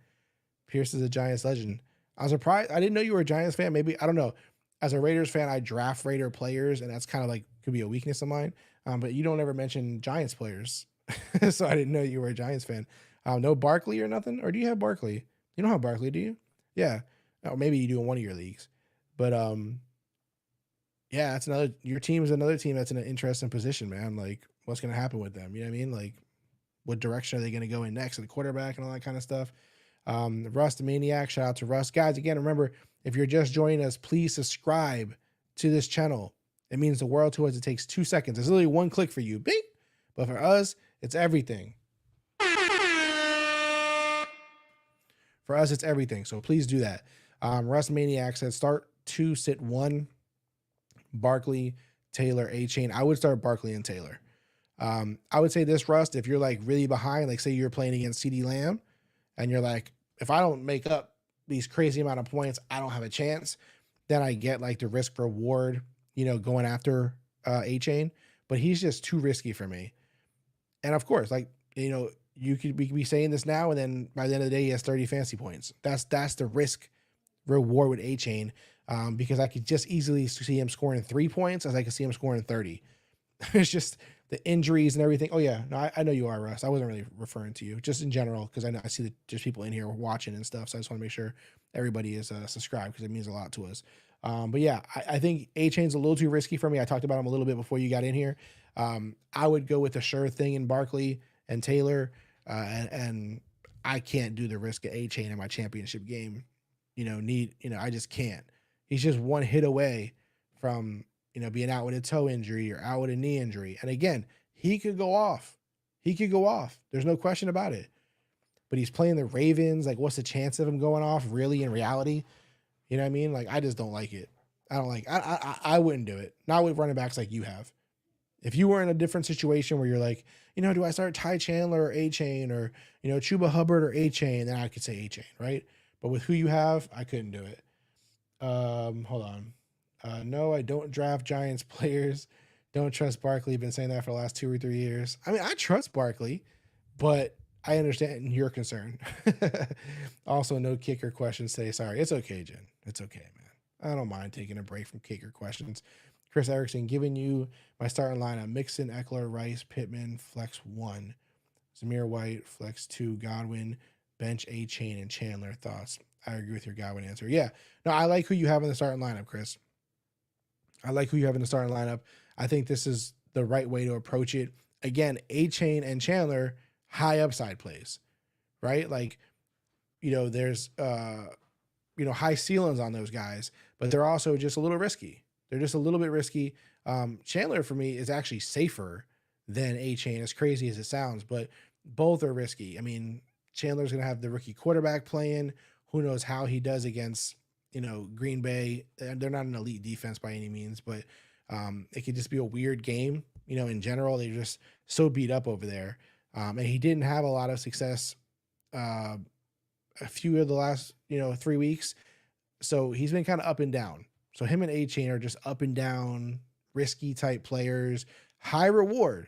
Pierce is a Giants legend. I was surprised. I didn't know you were a Giants fan. Maybe, I don't know. As a Raiders fan, I draft Raider players, and that's kind of like could be a weakness of mine. But you don't ever mention Giants players, so I didn't know you were a Giants fan. No Barkley or nothing, or do you have Barkley? You don't have Barkley, do you? Yeah, or maybe you do in one of your leagues. But yeah, that's another. Your team is another team that's in an interesting position, man. Like, what's going to happen with them? You know what I mean? Like, what direction are they going to go in next? The quarterback and all that kind of stuff. Russ the Maniac, shout out to Russ. Guys, again, remember, if you're just joining us, please subscribe to this channel. It means the world to us. It takes 2 seconds. It's literally one click for you. Bing! But for us, it's everything. For us, it's everything. So please do that. Russ Maniac said start 2, sit 1. Barkley, Taylor, A-Chain. I would start Barkley and Taylor. I would say this, Rust, if you're like really behind, like say you're playing against CeeDee Lamb, and you're like, if I don't make up these crazy amount of points, I don't have a chance. Then I get like the risk reward, going after A-Chain, but he's just too risky for me. And of course, like, you could be saying this now, and then by the end of the day, he has 30 fantasy points. That's the risk reward with A-Chain, because I could just easily see him scoring 3 points as I could see him scoring 30. It's just the injuries and everything. Oh yeah, no, I know you are, Russ. I wasn't really referring to you, just in general, because I see that there's people in here watching and stuff. So I just want to make sure everybody is subscribed, because it means a lot to us. But yeah, I think A-Chain's a little too risky for me. I talked about him a little bit before you got in here. I would go with the sure thing in Barkley and Taylor, and I can't do the risk of A-Chain in my championship game. I just can't. He's just one hit away from being out with a toe injury or out with a knee injury. And again, he could go off. There's no question about it. But he's playing the Ravens. Like, what's the chance of him going off really in reality? You know what I mean? Like, I just don't like it. I wouldn't do it. Not with running backs like you have. If you were in a different situation where you're like, do I start Ty Chandler or A-Chain or, Chuba Hubbard or A-Chain, then I could say A-Chain, right? But with who you have, I couldn't do it. Hold on. No, I don't draft Giants players. Don't trust Barkley. Been saying that for the last 2 or 3 years. I mean, I trust Barkley, but I understand your concern. Also, no kicker questions today. Sorry. It's okay, Jen. It's okay, man. I don't mind taking a break from kicker questions. Chris Erickson, giving you my starting lineup: Mixon, Eckler, Rice, Pittman, flex 1. Zamir White, flex 2. Godwin, bench A-Chain, and Chandler. Thoughts? I agree with your Godwin answer. Yeah. No, I like who you have in the starting lineup, Chris. I like who you have in the starting lineup. I think this is the right way to approach it. Again, A-Chain and Chandler, high upside plays, right? Like, there's high ceilings on those guys, but they're also just a little risky. They're just a little bit risky. Chandler for me is actually safer than A-Chain, as crazy as it sounds, but both are risky. I mean, Chandler's going to have the rookie quarterback playing. Who knows how he does against, Green Bay. They're not an elite defense by any means, but it could just be a weird game. In general, they're just so beat up over there. And he didn't have a lot of success a few of the last, 3 weeks. So he's been kind of up and down. So him and A-Chain are just up and down, risky type players, high reward,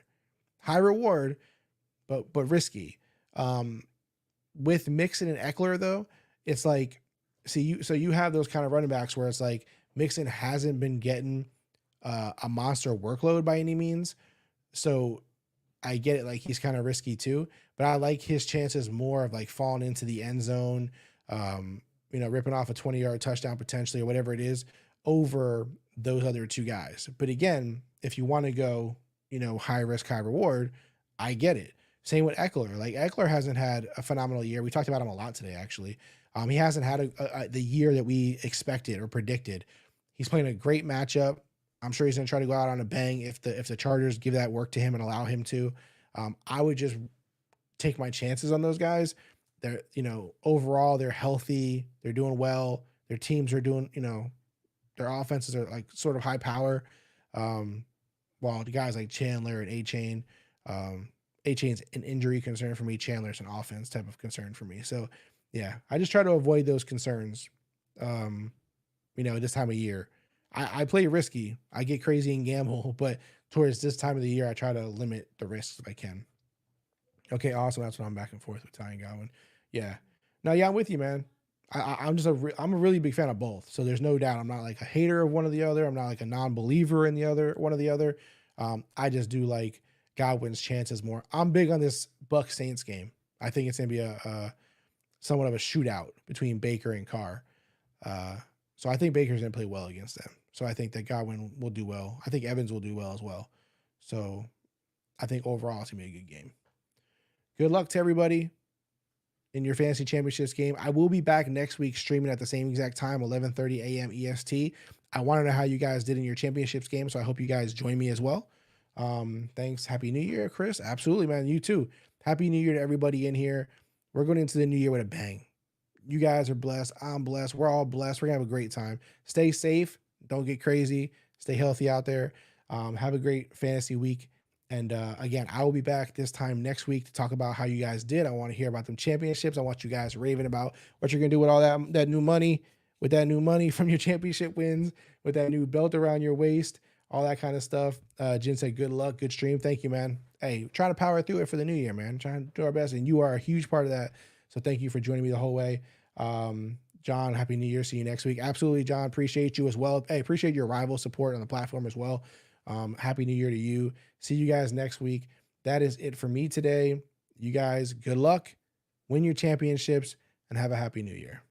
but risky. With Mixon and Eckler though, it's like, so you have those kind of running backs where it's like Mixon hasn't been getting a monster workload by any means. So I get it, like he's kind of risky too, but I like his chances more of like falling into the end zone, ripping off a 20-yard touchdown potentially or whatever it is over those other two guys. But again, if you want to go, high risk, high reward, I get it. Same with Eckler. Like Eckler hasn't had a phenomenal year. We talked about him a lot today, actually. He hasn't had the year that we expected or predicted. He's playing a great matchup. I'm sure he's going to try to go out on a bang if the Chargers give that work to him and allow him to. I would just take my chances on those guys. They're, overall, they're healthy. They're doing well. Their teams are doing, their offenses are like sort of high power. While the guys like Chandler and A-Chain, A-Chain's an injury concern for me. Chandler's an offense type of concern for me. So, yeah, I just try to avoid those concerns, this time of year. I play risky. I get crazy and gamble, but towards this time of the year, I try to limit the risks if I can. Okay, awesome. That's what I'm back and forth with Ty and Godwin. Yeah. No, yeah, I'm with you, man. I'm a really big fan of both. So there's no doubt I'm not like a hater of one or the other. I'm not like a non-believer in one or the other. I just do like Godwin's chances more. I'm big on this Bucs Saints game. I think it's going to be a somewhat of a shootout between Baker and Carr. So I think Baker's going to play well against them. So I think that Godwin will do well. I think Evans will do well as well. So I think overall it's going to be a good game. Good luck to everybody in your fantasy championships game. I will be back next week streaming at the same exact time, 11:30 a.m. EST. I want to know how you guys did in your championships game, so I hope you guys join me as well. Thanks. Happy New Year, Chris. Absolutely, man. You too. Happy New Year to everybody in here. We're going into the new year with a bang. You guys are blessed. I'm blessed. We're all blessed. We're going to have a great time. Stay safe. Don't get crazy. Stay healthy out there. Have a great fantasy week. And again, I will be back this time next week to talk about how you guys did. I want to hear about them championships. I want you guys raving about what you're going to do with all that new money, from your championship wins, with that new belt around your waist, all that kind of stuff. Jen said, good luck, good stream. Thank you, man. Hey, trying to power through it for the new year, man. Trying to do our best. And you are a huge part of that. So thank you for joining me the whole way. John, happy New Year. See you next week. Absolutely, John. Appreciate you as well. Hey, appreciate your rival support on the platform as well. Happy New Year to you. See you guys next week. That is it for me today. You guys, good luck, win your championships, and have a happy New Year.